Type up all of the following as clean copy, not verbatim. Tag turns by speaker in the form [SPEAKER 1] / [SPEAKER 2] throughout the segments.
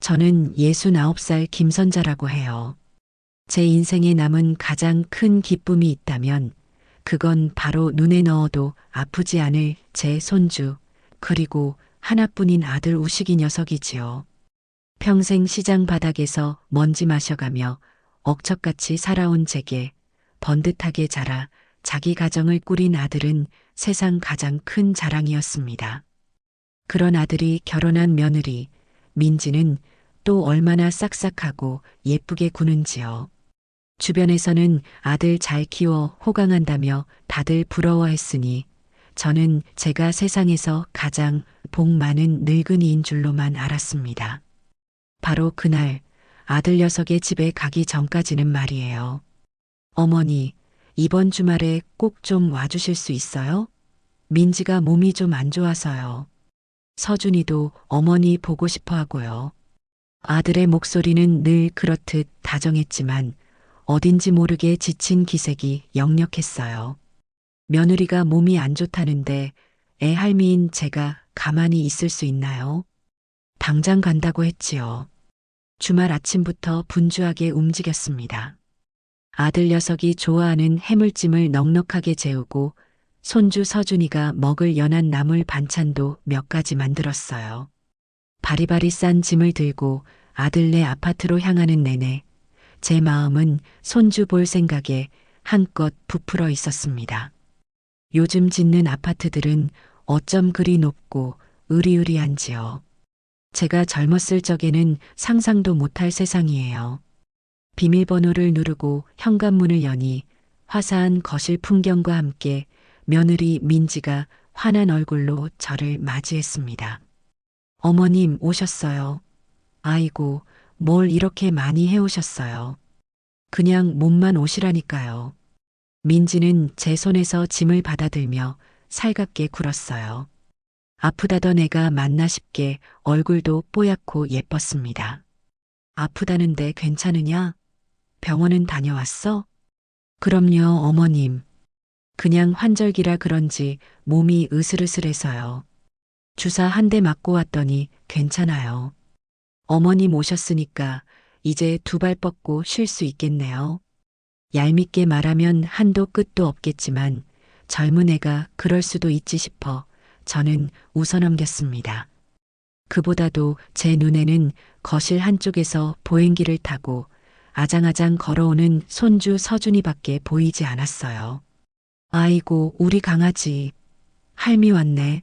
[SPEAKER 1] 저는 69살 김선자라고 해요. 제 인생에 남은 가장 큰 기쁨이 있다면 그건 바로 눈에 넣어도 아프지 않을 제 손주, 그리고 하나뿐인 아들 우식이 녀석이지요. 평생 시장 바닥에서 먼지 마셔가며 억척같이 살아온 제게 번듯하게 자라 자기 가정을 꾸린 아들은 세상 가장 큰 자랑이었습니다. 그런 아들이 결혼한 며느리, 민지는 또 얼마나 싹싹하고 예쁘게 구는지요. 주변에서는 아들 잘 키워 호강한다며 다들 부러워했으니 저는 제가 세상에서 가장 복 많은 늙은이인 줄로만 알았습니다. 바로 그날 아들 녀석의 집에 가기 전까지는 말이에요. 어머니, 이번 주말에 꼭 좀 와주실 수 있어요? 민지가 몸이 좀 안 좋아서요. 서준이도 어머니 보고 싶어 하고요. 아들의 목소리는 늘 그렇듯 다정했지만 어딘지 모르게 지친 기색이 역력했어요. 며느리가 몸이 안 좋다는데 애할미인 제가 가만히 있을 수 있나요? 당장 간다고 했지요. 주말 아침부터 분주하게 움직였습니다. 아들 녀석이 좋아하는 해물찜을 넉넉하게 재우고 손주 서준이가 먹을 연한 나물 반찬도 몇 가지 만들었어요. 바리바리 싼 짐을 들고 아들네 아파트로 향하는 내내 제 마음은 손주 볼 생각에 한껏 부풀어 있었습니다. 요즘 짓는 아파트들은 어쩜 그리 높고 으리으리한지요. 제가 젊었을 적에는 상상도 못할 세상이에요. 비밀번호를 누르고 현관문을 여니 화사한 거실 풍경과 함께 며느리 민지가 환한 얼굴로 저를 맞이했습니다. 어머님 오셨어요. 아이고, 뭘 이렇게 많이 해오셨어요. 그냥 몸만 오시라니까요. 민지는 제 손에서 짐을 받아들며 살갑게 굴었어요. 아프다던 애가 맞나 싶게 얼굴도 뽀얗고 예뻤습니다. 아프다는데 괜찮으냐? 병원은 다녀왔어? 그럼요, 어머님. 그냥 환절기라 그런지 몸이 으슬으슬해서요. 주사 한 대 맞고 왔더니 괜찮아요. 어머님 오셨으니까 이제 두 발 뻗고 쉴 수 있겠네요. 얄밉게 말하면 한도 끝도 없겠지만 젊은 애가 그럴 수도 있지 싶어 저는 웃어넘겼습니다. 그보다도 제 눈에는 거실 한쪽에서 보행기를 타고 아장아장 걸어오는 손주 서준이밖에 보이지 않았어요. 아이고, 우리 강아지. 할미 왔네.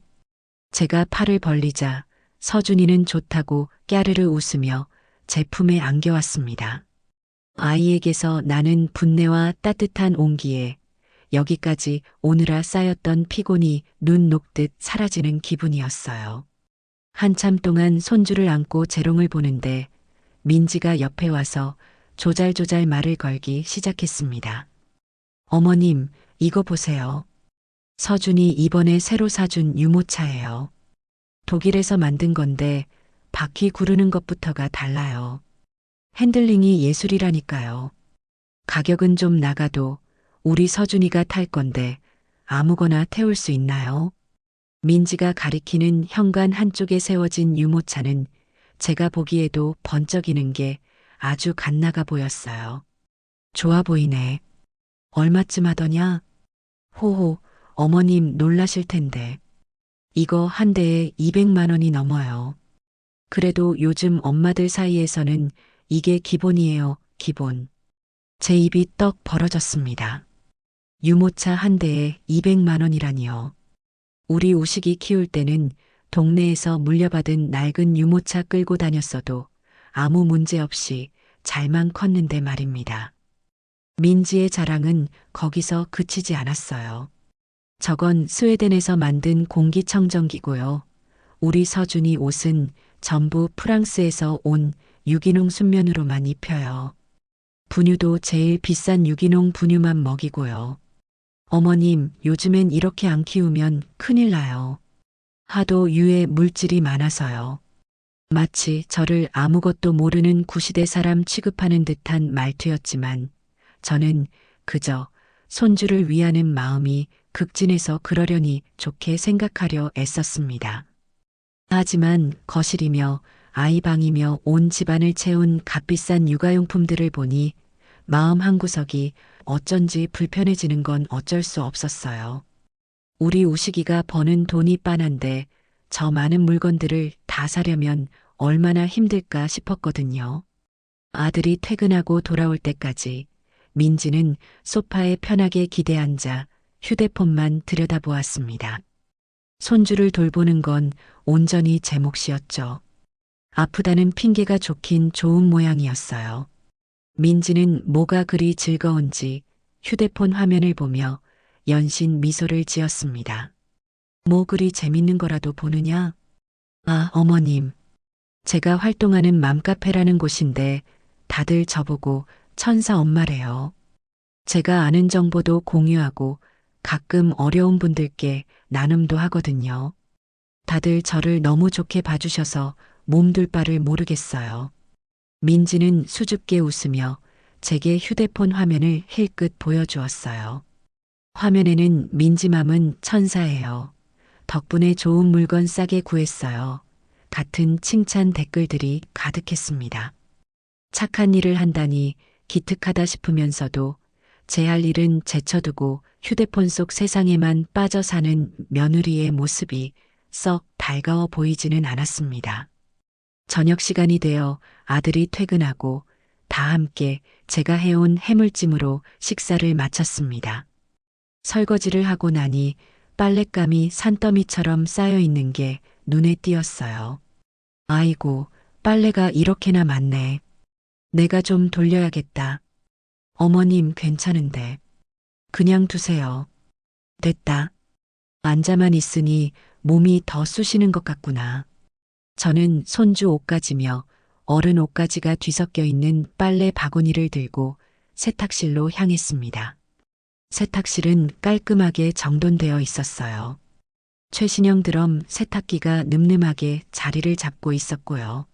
[SPEAKER 1] 제가 팔을 벌리자 서준이는 좋다고 깨르르 웃으며 제 품에 안겨왔습니다. 아이에게서 나는 분내와 따뜻한 온기에 여기까지 오느라 쌓였던 피곤이 눈 녹듯 사라지는 기분이었어요. 한참 동안 손주를 안고 재롱을 보는데 민지가 옆에 와서 조잘조잘 말을 걸기 시작했습니다. 어머님, 이거 보세요. 서준이 이번에 새로 사준 유모차예요. 독일에서 만든 건데 바퀴 구르는 것부터가 달라요. 핸들링이 예술이라니까요. 가격은 좀 나가도 우리 서준이가 탈 건데 아무거나 태울 수 있나요? 민지가 가리키는 현관 한쪽에 세워진 유모차는 제가 보기에도 번쩍이는 게 아주 갓나가 보였어요. 좋아 보이네. 얼마쯤 하더냐? 호호, 어머님 놀라실 텐데. 이거 한 대에 200만 원이 넘어요. 그래도 요즘 엄마들 사이에서는 이게 기본이에요, 기본. 제 입이 떡 벌어졌습니다. 유모차 한 대에 200만 원이라니요. 우리 우식이 키울 때는 동네에서 물려받은 낡은 유모차 끌고 다녔어도 아무 문제 없이 잘만 컸는데 말입니다. 민지의 자랑은 거기서 그치지 않았어요. 저건 스웨덴에서 만든 공기청정기고요. 우리 서준이 옷은 전부 프랑스에서 온 유기농 순면으로만 입혀요. 분유도 제일 비싼 유기농 분유만 먹이고요. 어머님, 요즘엔 이렇게 안 키우면 큰일 나요. 하도 유해 물질이 많아서요. 마치 저를 아무것도 모르는 구시대 사람 취급하는 듯한 말투였지만 저는 그저 손주를 위하는 마음이 극진해서 그러려니 좋게 생각하려 애썼습니다. 하지만 거실이며 아이 방이며 온 집안을 채운 값비싼 육아용품들을 보니 마음 한구석이 어쩐지 불편해지는 건 어쩔 수 없었어요. 우리 우식이가 버는 돈이 빤한데 저 많은 물건들을 다 사려면 얼마나 힘들까 싶었거든요. 아들이 퇴근하고 돌아올 때까지 민지는 소파에 편하게 기대 앉아 휴대폰만 들여다보았습니다. 손주를 돌보는 건 온전히 제 몫이었죠. 아프다는 핑계가 좋긴 좋은 모양이었어요. 민지는 뭐가 그리 즐거운지 휴대폰 화면을 보며 연신 미소를 지었습니다. 뭐 그리 재밌는 거라도 보느냐? 아, 어머님. 제가 활동하는 맘카페라는 곳인데 다들 저보고 천사 엄마래요. 제가 아는 정보도 공유하고 가끔 어려운 분들께 나눔도 하거든요. 다들 저를 너무 좋게 봐주셔서 몸둘 바를 모르겠어요. 민지는 수줍게 웃으며 제게 휴대폰 화면을 힐끗 보여주었어요. 화면에는 민지맘은 천사예요. 덕분에 좋은 물건 싸게 구했어요. 같은 칭찬 댓글들이 가득했습니다. 착한 일을 한다니 기특하다 싶으면서도 제 할 일은 제쳐두고 휴대폰 속 세상에만 빠져 사는 며느리의 모습이 썩 달가워 보이지는 않았습니다. 저녁 시간이 되어 아들이 퇴근하고 다 함께 제가 해온 해물찜으로 식사를 마쳤습니다. 설거지를 하고 나니 빨랫감이 산더미처럼 쌓여 있는 게 눈에 띄었어요. 아이고, 빨래가 이렇게나 많네. 내가 좀 돌려야겠다. 어머님 괜찮은데. 그냥 두세요. 됐다. 앉아만 있으니 몸이 더 쑤시는 것 같구나. 저는 손주 옷가지며 어른 옷가지가 뒤섞여 있는 빨래 바구니를 들고 세탁실로 향했습니다. 세탁실은 깔끔하게 정돈되어 있었어요. 최신형 드럼 세탁기가 늠름하게 자리를 잡고 있었고요.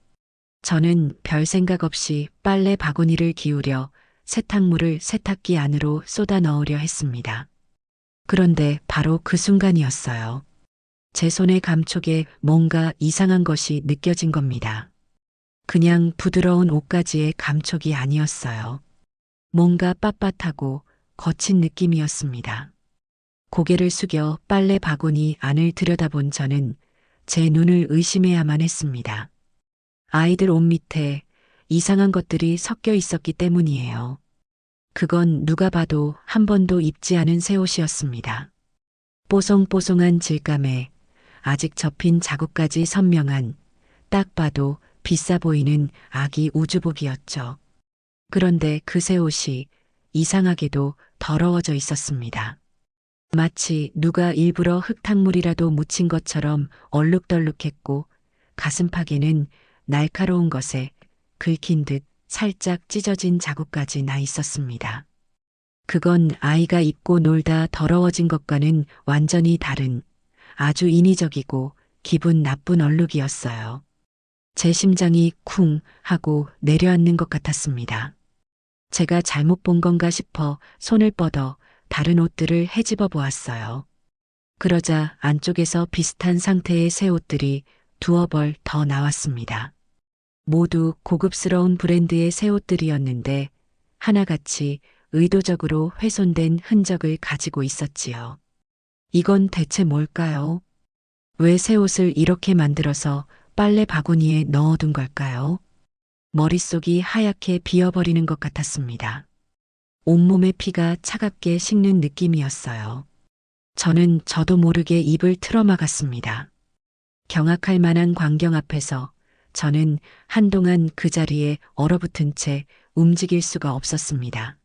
[SPEAKER 1] 저는 별 생각 없이 빨래 바구니를 기울여 세탁물을 세탁기 안으로 쏟아 넣으려 했습니다. 그런데 바로 그 순간이었어요. 제 손의 감촉에 뭔가 이상한 것이 느껴진 겁니다. 그냥 부드러운 옷가지의 감촉이 아니었어요. 뭔가 빳빳하고 거친 느낌이었습니다. 고개를 숙여 빨래 바구니 안을 들여다본 저는 제 눈을 의심해야만 했습니다. 아이들 옷 밑에 이상한 것들이 섞여 있었기 때문이에요. 그건 누가 봐도 한 번도 입지 않은 새 옷이었습니다. 뽀송뽀송한 질감에 아직 접힌 자국까지 선명한 딱 봐도 비싸 보이는 아기 우주복이었죠. 그런데 그 새 옷이 이상하게도 더러워져 있었습니다. 마치 누가 일부러 흙탕물이라도 묻힌 것처럼 얼룩덜룩했고 가슴팍에는 날카로운 것에 긁힌 듯 살짝 찢어진 자국까지 나 있었습니다. 그건 아이가 입고 놀다 더러워진 것과는 완전히 다른 아주 인위적이고 기분 나쁜 얼룩이었어요. 제 심장이 쿵 하고 내려앉는 것 같았습니다. 제가 잘못 본 건가 싶어 손을 뻗어 다른 옷들을 헤집어 보았어요. 그러자 안쪽에서 비슷한 상태의 새 옷들이 두어 벌 더 나왔습니다. 모두 고급스러운 브랜드의 새 옷들이었는데 하나같이 의도적으로 훼손된 흔적을 가지고 있었지요. 이건 대체 뭘까요? 왜 새 옷을 이렇게 만들어서 빨래 바구니에 넣어둔 걸까요? 머릿속이 하얗게 비어버리는 것 같았습니다. 온몸의 피가 차갑게 식는 느낌이었어요. 저는 저도 모르게 입을 틀어막았습니다. 경악할 만한 광경 앞에서 저는 한동안 그 자리에 얼어붙은 채 움직일 수가 없었습니다.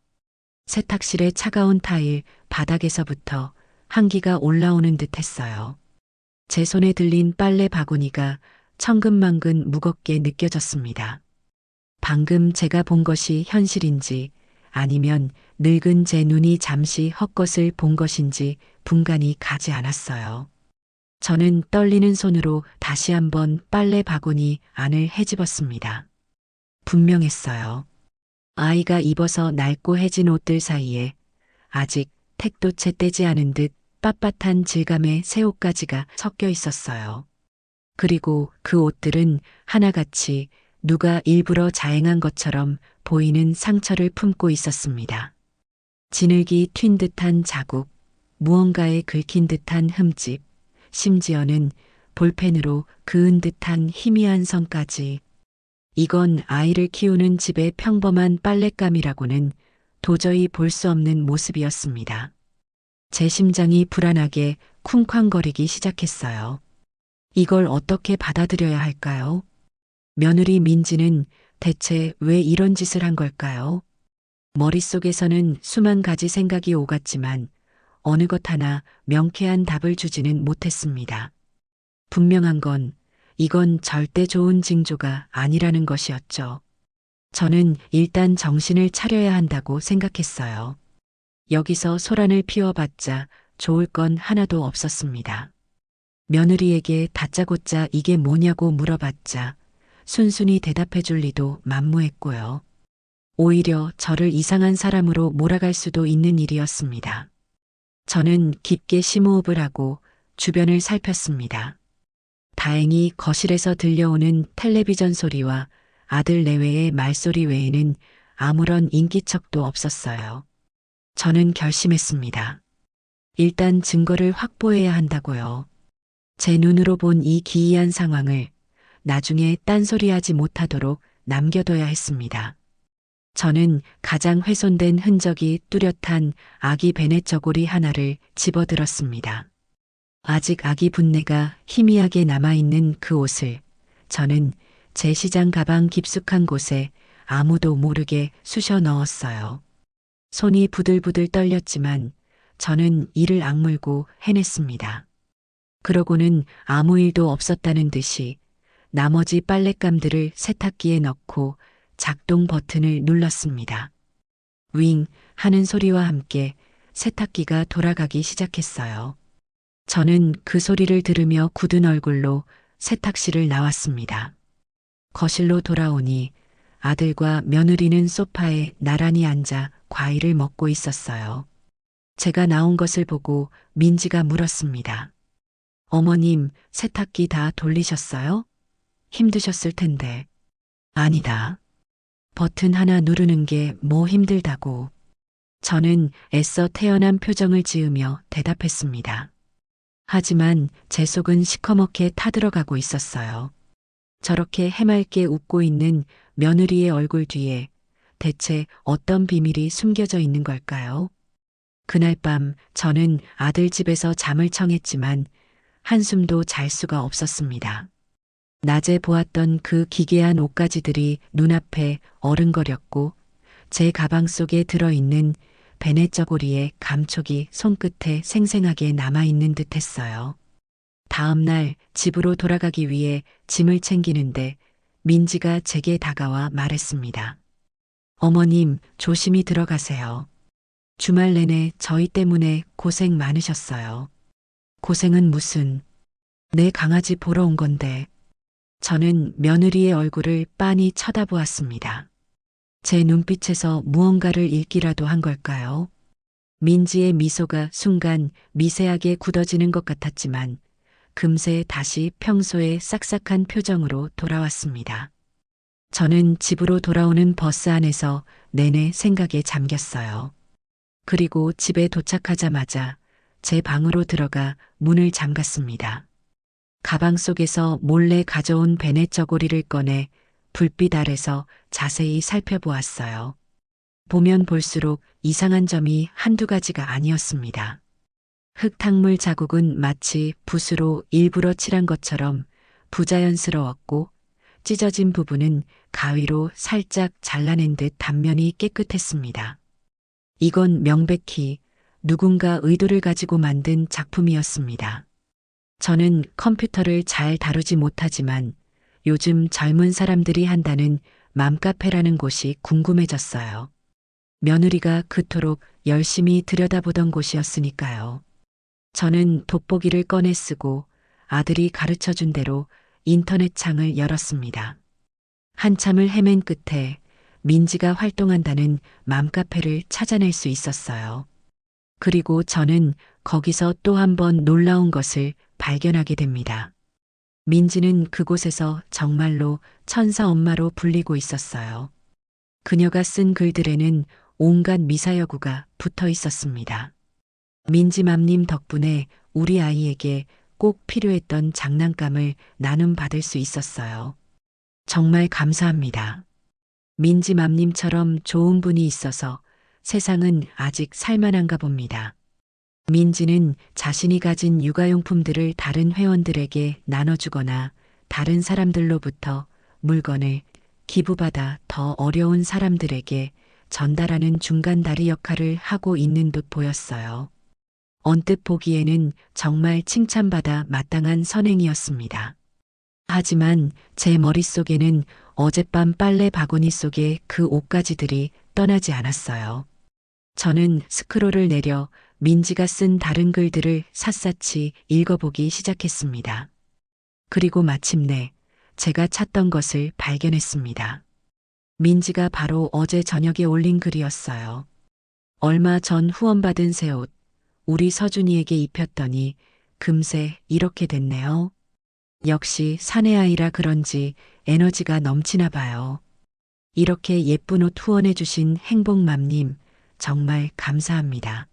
[SPEAKER 1] 세탁실의 차가운 타일 바닥에서부터 한기가 올라오는 듯 했어요. 제 손에 들린 빨래 바구니가 천근만근 무겁게 느껴졌습니다. 방금 제가 본 것이 현실인지 아니면 늙은 제 눈이 잠시 헛것을 본 것인지 분간이 가지 않았어요. 저는 떨리는 손으로 다시 한번 빨래 바구니 안을 헤집었습니다. 분명했어요. 아이가 입어서 낡고 해진 옷들 사이에 아직 택도 채 떼지 않은 듯 빳빳한 질감의 새 옷가지가 섞여 있었어요. 그리고 그 옷들은 하나같이 누가 일부러 자행한 것처럼 보이는 상처를 품고 있었습니다. 진흙이 튄 듯한 자국, 무언가에 긁힌 듯한 흠집, 심지어는 볼펜으로 그은 듯한 희미한 선까지. 이건 아이를 키우는 집의 평범한 빨랫감이라고는 도저히 볼 수 없는 모습이었습니다. 제 심장이 불안하게 쿵쾅거리기 시작했어요. 이걸 어떻게 받아들여야 할까요? 며느리 민지는 대체 왜 이런 짓을 한 걸까요? 머릿속에서는 수만 가지 생각이 오갔지만 어느 것 하나 명쾌한 답을 주지는 못했습니다. 분명한 건 이건 절대 좋은 징조가 아니라는 것이었죠. 저는 일단 정신을 차려야 한다고 생각했어요. 여기서 소란을 피워봤자 좋을 건 하나도 없었습니다. 며느리에게 다짜고짜 이게 뭐냐고 물어봤자 순순히 대답해 줄 리도 만무했고요. 오히려 저를 이상한 사람으로 몰아갈 수도 있는 일이었습니다. 저는 깊게 심호흡을 하고 주변을 살폈습니다. 다행히 거실에서 들려오는 텔레비전 소리와 아들 내외의 말소리 외에는 아무런 인기척도 없었어요. 저는 결심했습니다. 일단 증거를 확보해야 한다고요. 제 눈으로 본 이 기이한 상황을 나중에 딴소리하지 못하도록 남겨둬야 했습니다. 저는 가장 훼손된 흔적이 뚜렷한 아기 베넷 저고리 하나를 집어들었습니다. 아직 아기 분내가 희미하게 남아있는 그 옷을 저는 제 시장 가방 깊숙한 곳에 아무도 모르게 쑤셔 넣었어요. 손이 부들부들 떨렸지만 저는 이를 악물고 해냈습니다. 그러고는 아무 일도 없었다는 듯이 나머지 빨랫감들을 세탁기에 넣고 작동 버튼을 눌렀습니다. 윙 하는 소리와 함께 세탁기가 돌아가기 시작했어요. 저는 그 소리를 들으며 굳은 얼굴로 세탁실을 나왔습니다. 거실로 돌아오니 아들과 며느리는 소파에 나란히 앉아 과일을 먹고 있었어요. 제가 나온 것을 보고 민지가 물었습니다. 어머님, 세탁기 다 돌리셨어요? 힘드셨을 텐데. 아니다. 버튼 하나 누르는 게 뭐 힘들다고. 저는 애써 태연한 표정을 지으며 대답했습니다. 하지만 제 속은 시커멓게 타들어가고 있었어요. 저렇게 해맑게 웃고 있는 며느리의 얼굴 뒤에 대체 어떤 비밀이 숨겨져 있는 걸까요? 그날 밤 저는 아들 집에서 잠을 청했지만 한숨도 잘 수가 없었습니다. 낮에 보았던 그 기괴한 옷가지들이 눈앞에 어른거렸고 제 가방 속에 들어있는 베넷 저고리의 감촉이 손끝에 생생하게 남아있는 듯 했어요. 다음 날 집으로 돌아가기 위해 짐을 챙기는데 민지가 제게 다가와 말했습니다. 어머님, 조심히 들어가세요. 주말 내내 저희 때문에 고생 많으셨어요. 고생은 무슨, 내 강아지 보러 온 건데. 저는 며느리의 얼굴을 빤히 쳐다보았습니다. 제 눈빛에서 무언가를 읽기라도 한 걸까요? 민지의 미소가 순간 미세하게 굳어지는 것 같았지만 금세 다시 평소의 싹싹한 표정으로 돌아왔습니다. 저는 집으로 돌아오는 버스 안에서 내내 생각에 잠겼어요. 그리고 집에 도착하자마자 제 방으로 들어가 문을 잠갔습니다. 가방 속에서 몰래 가져온 베넷 저고리를 꺼내 불빛 아래서 자세히 살펴보았어요. 보면 볼수록 이상한 점이 한두 가지가 아니었습니다. 흙탕물 자국은 마치 붓으로 일부러 칠한 것처럼 부자연스러웠고 찢어진 부분은 가위로 살짝 잘라낸 듯 단면이 깨끗했습니다. 이건 명백히 누군가 의도를 가지고 만든 작품이었습니다. 저는 컴퓨터를 잘 다루지 못하지만 요즘 젊은 사람들이 한다는 맘카페라는 곳이 궁금해졌어요. 며느리가 그토록 열심히 들여다보던 곳이었으니까요. 저는 돋보기를 꺼내 쓰고 아들이 가르쳐준 대로 인터넷 창을 열었습니다. 한참을 헤맨 끝에 민지가 활동한다는 맘카페를 찾아낼 수 있었어요. 그리고 저는 거기서 또 한 번 놀라운 것을 발견하게 됩니다. 민지는 그곳에서 정말로 천사 엄마로 불리고 있었어요. 그녀가 쓴 글들에는 온갖 미사여구가 붙어 있었습니다. 민지맘님 덕분에 우리 아이에게 꼭 필요했던 장난감을 나눔받을 수 있었어요. 정말 감사합니다. 민지맘님처럼 좋은 분이 있어서 세상은 아직 살만한가 봅니다. 민지는 자신이 가진 육아용품들을 다른 회원들에게 나눠주거나 다른 사람들로부터 물건을 기부받아 더 어려운 사람들에게 전달하는 중간다리 역할을 하고 있는 듯 보였어요. 언뜻 보기에는 정말 칭찬받아 마땅한 선행이었습니다. 하지만 제 머릿속에는 어젯밤 빨래 바구니 속에 그 옷가지들이 떠나지 않았어요. 저는 스크롤을 내려 민지가 쓴 다른 글들을 샅샅이 읽어보기 시작했습니다. 그리고 마침내 제가 찾던 것을 발견했습니다. 민지가 바로 어제 저녁에 올린 글이었어요. 얼마 전 후원받은 새 옷, 우리 서준이에게 입혔더니 금세 이렇게 됐네요. 역시 사내 아이라 그런지 에너지가 넘치나 봐요. 이렇게 예쁜 옷 후원해 주신 행복맘님 정말 감사합니다.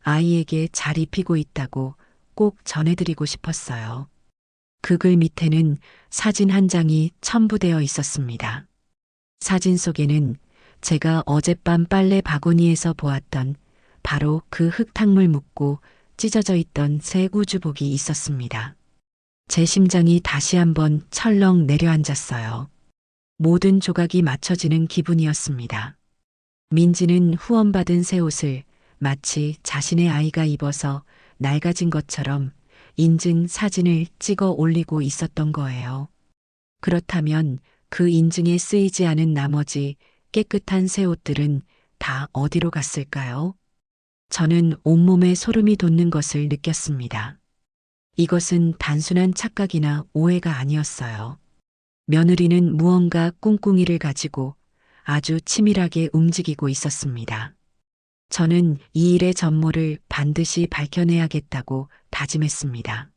[SPEAKER 1] 아이에게 잘 입히고 있다고 꼭 전해드리고 싶었어요. 그 글 밑에는 사진 한 장이 첨부되어 있었습니다. 사진 속에는 제가 어젯밤 빨래 바구니에서 보았던 바로 그 흙탕물 묻고 찢어져 있던 새 우주복이 있었습니다. 제 심장이 다시 한번 철렁 내려앉았어요. 모든 조각이 맞춰지는 기분이었습니다. 민지는 후원받은 새 옷을 마치 자신의 아이가 입어서 낡아진 것처럼 인증 사진을 찍어 올리고 있었던 거예요. 그렇다면 그 인증에 쓰이지 않은 나머지 깨끗한 새 옷들은 다 어디로 갔을까요? 저는 온몸에 소름이 돋는 것을 느꼈습니다. 이것은 단순한 착각이나 오해가 아니었어요. 며느리는 무언가 꿍꿍이를 가지고 아주 치밀하게 움직이고 있었습니다. 저는 이 일의 전모를 반드시 밝혀내야겠다고 다짐했습니다.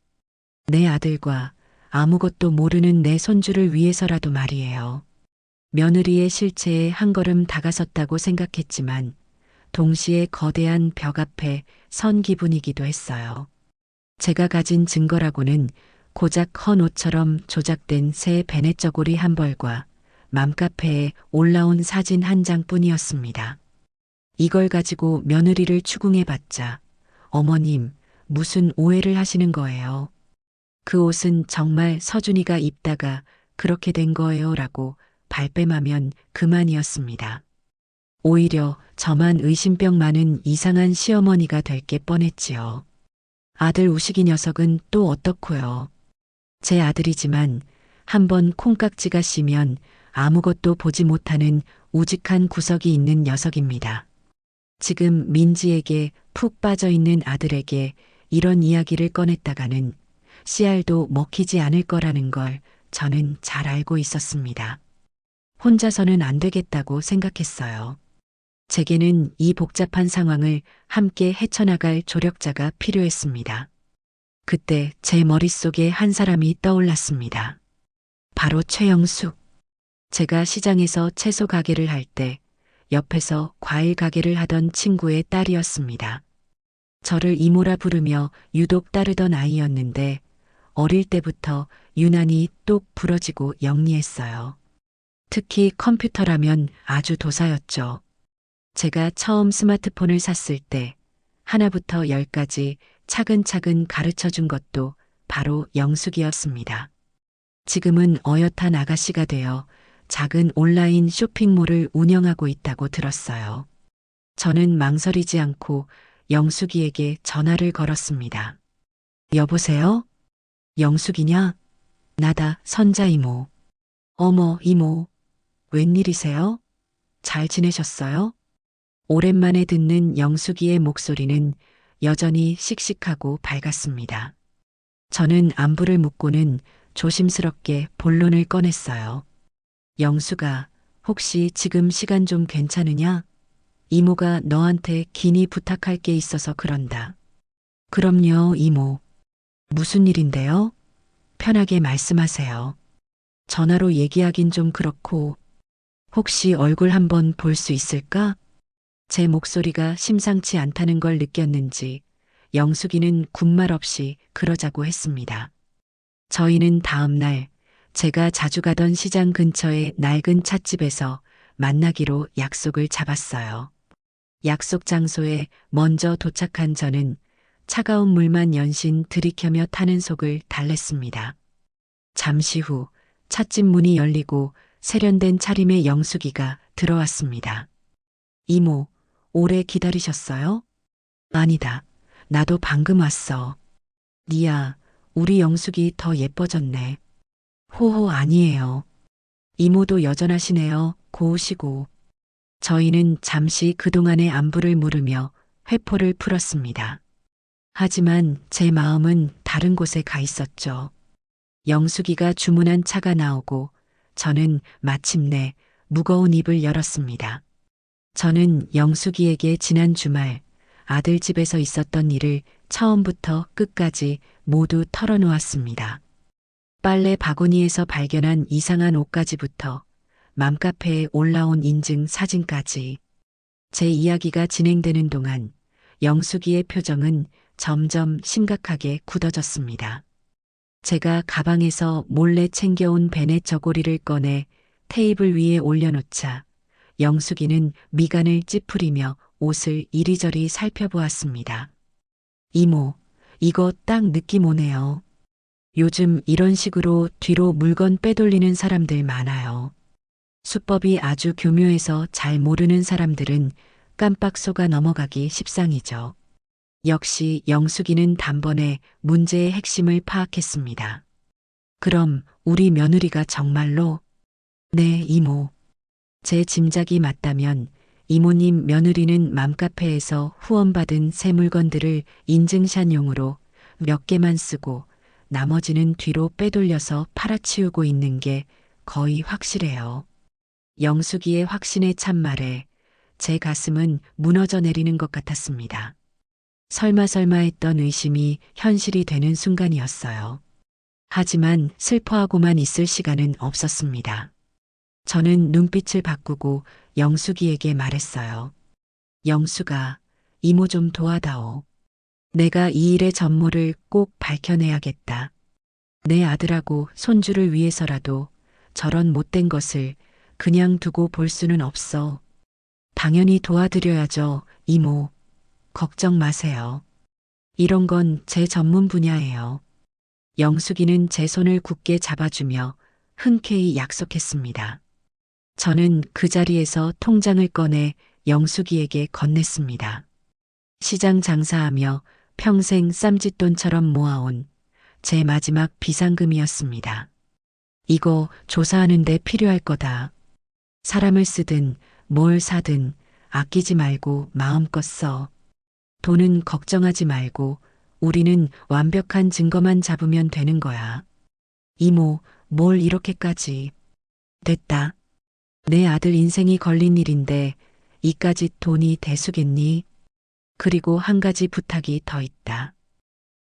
[SPEAKER 1] 내 아들과 아무것도 모르는 내 손주를 위해서라도 말이에요. 며느리의 실체에 한 걸음 다가섰다고 생각했지만 동시에 거대한 벽 앞에 선 기분이기도 했어요. 제가 가진 증거라고는 고작 헌 옷처럼 조작된 새 베넷저고리 한 벌과 맘카페에 올라온 사진 한 장뿐이었습니다. 이걸 가지고 며느리를 추궁해봤자 어머님 무슨 오해를 하시는 거예요. 그 옷은 정말 서준이가 입다가 그렇게 된 거예요 라고 발뺌하면 그만이었습니다. 오히려 저만 의심병 많은 이상한 시어머니가 될 게 뻔했지요. 아들 우식이 녀석은 또 어떻고요. 제 아들이지만 한번 콩깍지가 씌면 아무것도 보지 못하는 우직한 구석이 있는 녀석입니다. 지금 민지에게 푹 빠져있는 아들에게 이런 이야기를 꺼냈다가는 씨알도 먹히지 않을 거라는 걸 저는 잘 알고 있었습니다. 혼자서는 안 되겠다고 생각했어요. 제게는 이 복잡한 상황을 함께 헤쳐나갈 조력자가 필요했습니다. 그때 제 머릿속에 한 사람이 떠올랐습니다. 바로 최영숙. 제가 시장에서 채소 가게를 할 때 옆에서 과일 가게를 하던 친구의 딸이었습니다. 저를 이모라 부르며 유독 따르던 아이였는데 어릴 때부터 유난히 똑 부러지고 영리했어요. 특히 컴퓨터라면 아주 도사였죠. 제가 처음 스마트폰을 샀을 때 하나부터 열까지 차근차근 가르쳐 준 것도 바로 영숙이었습니다. 지금은 어엿한 아가씨가 되어 작은 온라인 쇼핑몰을 운영하고 있다고 들었어요. 저는 망설이지 않고 영숙이에게 전화를 걸었습니다. 여보세요? 영숙이냐? 나다, 선자 이모. 어머, 이모. 웬일이세요? 잘 지내셨어요? 오랜만에 듣는 영숙이의 목소리는 여전히 씩씩하고 밝았습니다. 저는 안부를 묻고는 조심스럽게 본론을 꺼냈어요. 영숙아, 혹시 지금 시간 좀 괜찮으냐? 이모가 너한테 긴히 부탁할 게 있어서 그런다. 그럼요, 이모. 무슨 일인데요? 편하게 말씀하세요. 전화로 얘기하긴 좀 그렇고, 혹시 얼굴 한번 볼 수 있을까? 제 목소리가 심상치 않다는 걸 느꼈는지 영숙이는 군말 없이 그러자고 했습니다. 저희는 다음 날 제가 자주 가던 시장 근처의 낡은 찻집에서 만나기로 약속을 잡았어요. 약속 장소에 먼저 도착한 저는 차가운 물만 연신 들이켜며 타는 속을 달랬습니다. 잠시 후 찻집 문이 열리고 세련된 차림의 영숙이가 들어왔습니다. 이모, 오래 기다리셨어요? 아니다. 나도 방금 왔어. 니야, 우리 영숙이 더 예뻐졌네. 호호 아니에요. 이모도 여전하시네요. 고우시고. 저희는 잠시 그동안의 안부를 물으며 회포를 풀었습니다. 하지만 제 마음은 다른 곳에 가 있었죠. 영숙이가 주문한 차가 나오고 저는 마침내 무거운 입을 열었습니다. 저는 영숙이에게 지난 주말 아들 집에서 있었던 일을 처음부터 끝까지 모두 털어놓았습니다. 빨래 바구니에서 발견한 이상한 옷가지부터 맘카페에 올라온 인증 사진까지 제 이야기가 진행되는 동안 영숙이의 표정은 점점 심각하게 굳어졌습니다. 제가 가방에서 몰래 챙겨온 베넷 저고리를 꺼내 테이블 위에 올려놓자 영숙이는 미간을 찌푸리며 옷을 이리저리 살펴보았습니다. 이모, 이거 딱 느낌 오네요. 요즘 이런 식으로 뒤로 물건 빼돌리는 사람들 많아요. 수법이 아주 교묘해서 잘 모르는 사람들은 깜빡 속아 넘어가기 십상이죠. 역시 영숙이는 단번에 문제의 핵심을 파악했습니다. 그럼 우리 며느리가 정말로? 네, 이모. 제 짐작이 맞다면 이모님 며느리는 맘카페에서 후원받은 새 물건들을 인증샷용으로 몇 개만 쓰고 나머지는 뒤로 빼돌려서 팔아치우고 있는 게 거의 확실해요. 영숙이의 확신에 찬말에 제 가슴은 무너져 내리는 것 같았습니다. 설마 했던 의심이 현실이 되는 순간이었어요. 하지만 슬퍼하고만 있을 시간은 없었습니다. 저는 눈빛을 바꾸고 영숙이에게 말했어요. 영숙아, 이모 좀 도와다오. 내가 이 일의 전모를 꼭 밝혀내야겠다. 내 아들하고 손주를 위해서라도 저런 못된 것을 그냥 두고 볼 수는 없어. 당연히 도와드려야죠, 이모. 걱정 마세요. 이런 건 제 전문 분야예요. 영숙이는 제 손을 굳게 잡아주며 흔쾌히 약속했습니다. 저는 그 자리에서 통장을 꺼내 영숙이에게 건넸습니다. 시장 장사하며 평생 쌈짓돈처럼 모아온 제 마지막 비상금이었습니다. 이거 조사하는데 필요할 거다. 사람을 쓰든 뭘 사든 아끼지 말고 마음껏 써. 돈은 걱정하지 말고 우리는 완벽한 증거만 잡으면 되는 거야. 이모, 뭘 이렇게까지. 됐다. 내 아들 인생이 걸린 일인데 이까짓 돈이 대수겠니? 그리고 한 가지 부탁이 더 있다.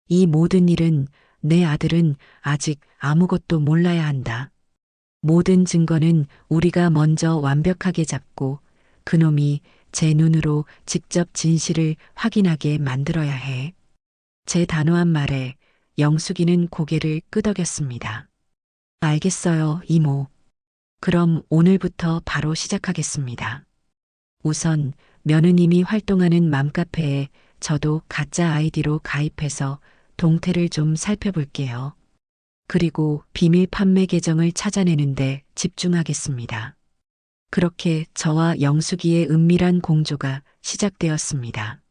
[SPEAKER 1] 이 모든 일은 내 아들은 아직 아무것도 몰라야 한다. 모든 증거는 우리가 먼저 완벽하게 잡고 그놈이 제 눈으로 직접 진실을 확인하게 만들어야 해. 제 단호한 말에 영숙이는 고개를 끄덕였습니다. 알겠어요, 이모. 그럼 오늘부터 바로 시작하겠습니다. 우선 며느님이 활동하는 맘카페에 저도 가짜 아이디로 가입해서 동태를 좀 살펴볼게요. 그리고 비밀 판매 계정을 찾아내는데 집중하겠습니다. 그렇게 저와 영숙이의 은밀한 공조가 시작되었습니다.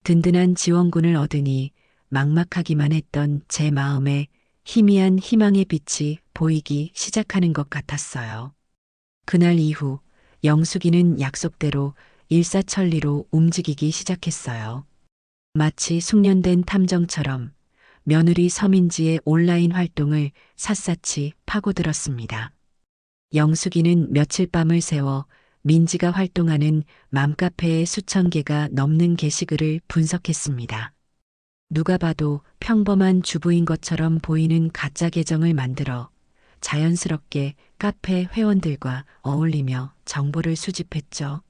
[SPEAKER 1] 든든한 지원군을 얻으니 막막하기만 했던 제 마음에 희미한 희망의 빛이 보이기 시작하는 것 같았어요. 그날 이후 영숙이는 약속대로 일사천리로 움직이기 시작했어요. 마치 숙련된 탐정처럼 며느리 서민지의 온라인 활동을 샅샅이 파고들었습니다. 영숙이는 며칠 밤을 새워 민지가 활동하는 맘카페의 수천 개가 넘는 게시글을 분석했습니다. 누가 봐도 평범한 주부인 것처럼 보이는 가짜 계정을 만들어 자연스럽게 카페 회원들과 어울리며 정보를 수집했죠.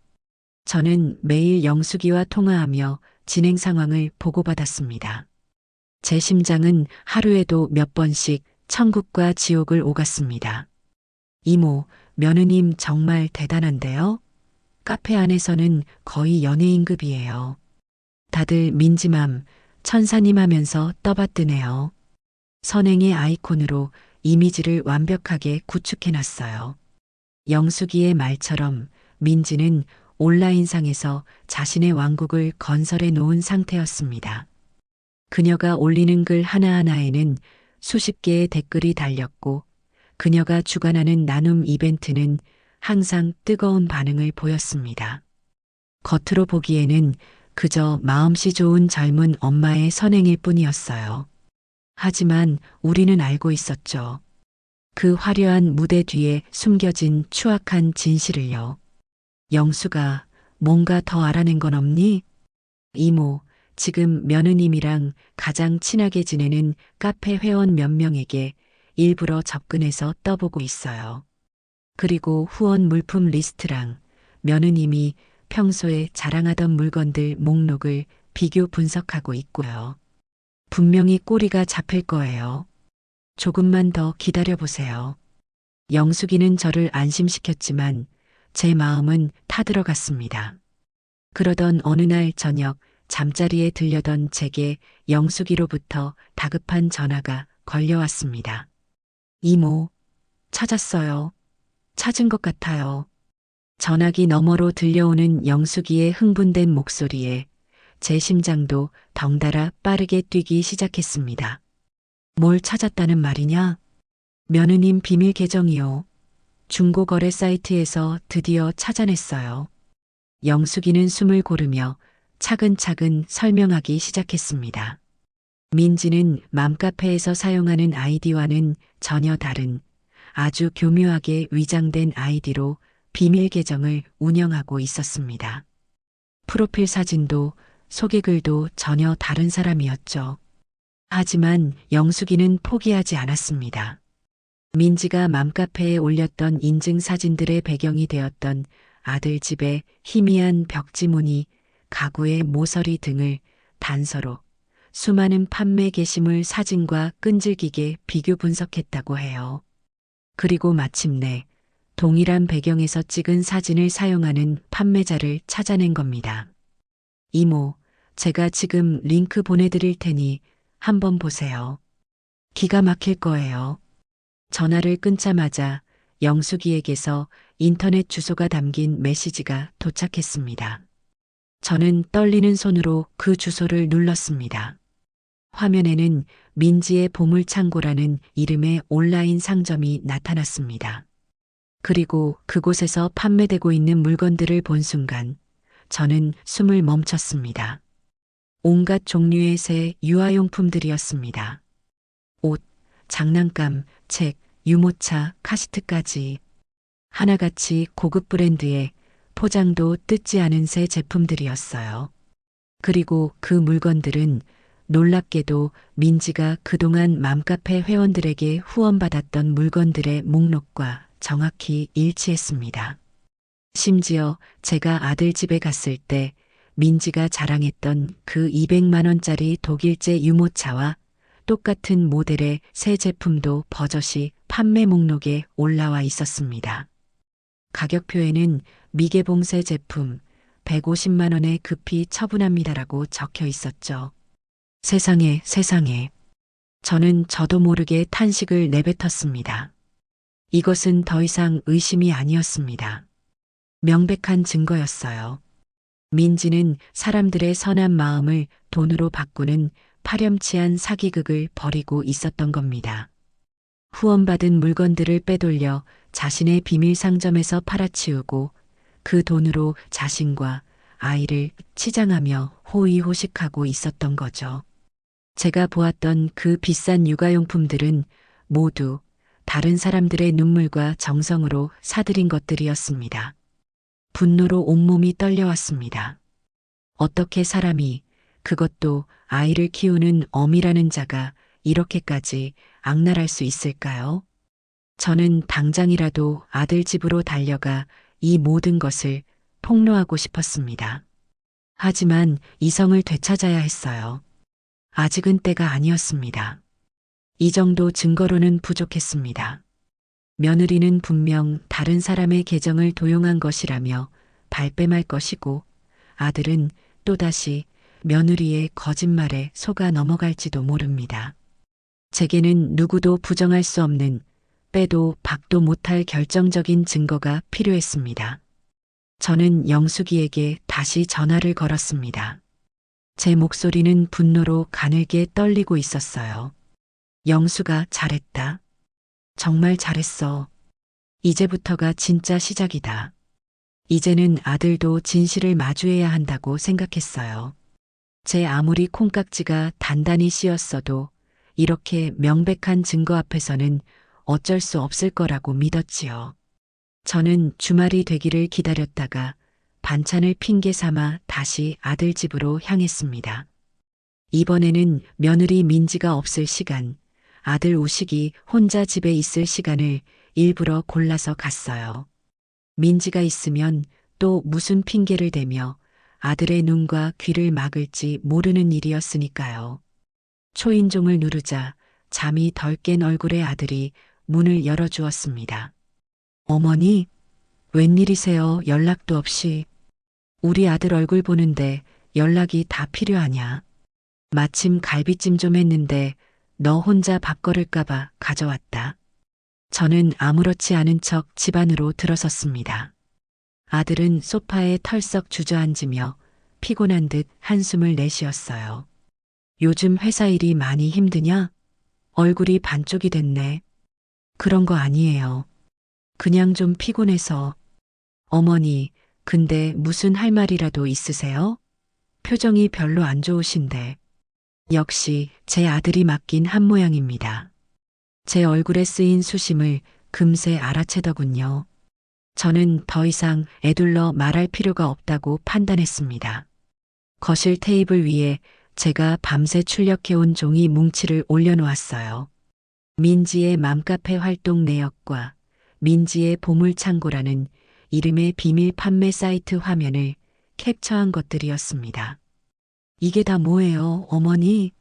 [SPEAKER 1] 저는 매일 영숙이와 통화하며 진행 상황을 보고받았습니다. 제 심장은 하루에도 몇 번씩 천국과 지옥을 오갔습니다. 이모, 며느님 정말 대단한데요? 카페 안에서는 거의 연예인급이에요. 다들 민지맘, 천사님 하면서 떠받드네요. 선행의 아이콘으로 이미지를 완벽하게 구축해놨어요. 영숙이의 말처럼 민지는 온라인상에서 자신의 왕국을 건설해 놓은 상태였습니다. 그녀가 올리는 글 하나하나에는 수십 개의 댓글이 달렸고 그녀가 주관하는 나눔 이벤트는 항상 뜨거운 반응을 보였습니다. 겉으로 보기에는 그저 마음씨 좋은 젊은 엄마의 선행일 뿐이었어요. 하지만 우리는 알고 있었죠. 그 화려한 무대 뒤에 숨겨진 추악한 진실을요. 영수가 뭔가 더 알아낸 건 없니? 이모, 지금 며느님이랑 가장 친하게 지내는 카페 회원 몇 명에게 일부러 접근해서 떠보고 있어요. 그리고 후원 물품 리스트랑 며느님이 평소에 자랑하던 물건들 목록을 비교 분석하고 있고요. 분명히 꼬리가 잡힐 거예요. 조금만 더 기다려보세요. 영숙이는 저를 안심시켰지만 제 마음은 타들어갔습니다. 그러던 어느 날 저녁 잠자리에 들려던 제게 영숙이로부터 다급한 전화가 걸려왔습니다. 이모, 찾았어요. 찾은 것 같아요. 전화기 너머로 들려오는 영숙이의 흥분된 목소리에 제 심장도 덩달아 빠르게 뛰기 시작했습니다. 뭘 찾았다는 말이냐? 며느님 비밀 계정이요. 중고거래 사이트에서 드디어 찾아냈어요. 영숙이는 숨을 고르며 차근차근 설명하기 시작했습니다. 민지는 맘카페에서 사용하는 아이디와는 전혀 다른 아주 교묘하게 위장된 아이디로 비밀 계정을 운영하고 있었습니다. 프로필 사진도 소개글도 전혀 다른 사람이었죠. 하지만 영숙이는 포기하지 않았습니다. 민지가 맘카페에 올렸던 인증 사진들의 배경이 되었던 아들 집의 희미한 벽지무늬, 가구의 모서리 등을 단서로 수많은 판매 게시물 사진과 끈질기게 비교 분석했다고 해요. 그리고 마침내 동일한 배경에서 찍은 사진을 사용하는 판매자를 찾아낸 겁니다. 이모, 제가 지금 링크 보내드릴 테니 한번 보세요. 기가 막힐 거예요. 전화를 끊자마자 영숙이에게서 인터넷 주소가 담긴 메시지가 도착했습니다. 저는 떨리는 손으로 그 주소를 눌렀습니다. 화면에는 민지의 보물창고라는 이름의 온라인 상점이 나타났습니다. 그리고 그곳에서 판매되고 있는 물건들을 본 순간 저는 숨을 멈췄습니다. 온갖 종류의 새 유아용품들이었습니다. 옷, 장난감, 책, 유모차, 카시트까지 하나같이 고급 브랜드의 포장도 뜯지 않은 새 제품들이었어요. 그리고 그 물건들은 놀랍게도 민지가 그동안 맘카페 회원들에게 후원받았던 물건들의 목록과 정확히 일치했습니다. 심지어 제가 아들 집에 갔을 때 민지가 자랑했던 그 200만 원짜리 독일제 유모차와 똑같은 모델의 새 제품도 버젓이 판매 목록에 올라와 있었습니다. 가격표에는 미개봉 새 제품 150만 원에 급히 처분합니다라고 적혀 있었죠. 세상에, 세상에. 저는 저도 모르게 탄식을 내뱉었습니다. 이것은 더 이상 의심이 아니었습니다. 명백한 증거였어요. 민지는 사람들의 선한 마음을 돈으로 바꾸는 파렴치한 사기극을 벌이고 있었던 겁니다. 후원받은 물건들을 빼돌려 자신의 비밀 상점에서 팔아치우고 그 돈으로 자신과 아이를 치장하며 호의호식하고 있었던 거죠. 제가 보았던 그 비싼 육아용품들은 모두 다른 사람들의 눈물과 정성으로 사들인 것들이었습니다. 분노로 온몸이 떨려왔습니다. 어떻게 사람이, 그것도 아이를 키우는 어미라는 자가 이렇게까지 악랄할 수 있을까요? 저는 당장이라도 아들 집으로 달려가 이 모든 것을 폭로하고 싶었습니다. 하지만 이성을 되찾아야 했어요. 아직은 때가 아니었습니다. 이 정도 증거로는 부족했습니다. 며느리는 분명 다른 사람의 계정을 도용한 것이라며 발뺌할 것이고, 아들은 또다시 며느리의 거짓말에 속아 넘어갈지도 모릅니다. 제게는 누구도 부정할 수 없는, 빼도 박도 못할 결정적인 증거가 필요했습니다. 저는 영숙이에게 다시 전화를 걸었습니다. 제 목소리는 분노로 가늘게 떨리고 있었어요. 영수가 잘했다. 정말 잘했어. 이제부터가 진짜 시작이다. 이제는 아들도 진실을 마주해야 한다고 생각했어요. 제 아무리 콩깍지가 단단히 씌었어도 이렇게 명백한 증거 앞에서는 어쩔 수 없을 거라고 믿었지요. 저는 주말이 되기를 기다렸다가 반찬을 핑계 삼아 다시 아들 집으로 향했습니다. 이번에는 며느리 민지가 없을 시간, 아들 우식이 혼자 집에 있을 시간을 일부러 골라서 갔어요. 민지가 있으면 또 무슨 핑계를 대며 아들의 눈과 귀를 막을지 모르는 일이었으니까요. 초인종을 누르자 잠이 덜 깬 얼굴의 아들이 문을 열어주었습니다. 어머니, 웬일이세요? 연락도 없이. 우리 아들 얼굴 보는데 연락이 다 필요하냐? 마침 갈비찜 좀 했는데 너 혼자 밥 거를까봐 가져왔다. 저는 아무렇지 않은 척 집 안으로 들어섰습니다. 아들은 소파에 털썩 주저앉으며 피곤한 듯 한숨을 내쉬었어요. 요즘 회사 일이 많이 힘드냐? 얼굴이 반쪽이 됐네. 그런 거 아니에요. 그냥 좀 피곤해서. 어머니, 근데 무슨 할 말이라도 있으세요? 표정이 별로 안 좋으신데. 역시 제 아들이 맡긴 한 모양입니다. 제 얼굴에 쓰인 수심을 금세 알아채더군요. 저는 더 이상 애둘러 말할 필요가 없다고 판단했습니다. 거실 테이블 위에 제가 밤새 출력해온 종이 뭉치를 올려놓았어요. 민지의 맘카페 활동 내역과 민지의 보물창고라는 이름의 비밀 판매 사이트 화면을 캡처한 것들이었습니다. 이게 다 뭐예요, 어머니?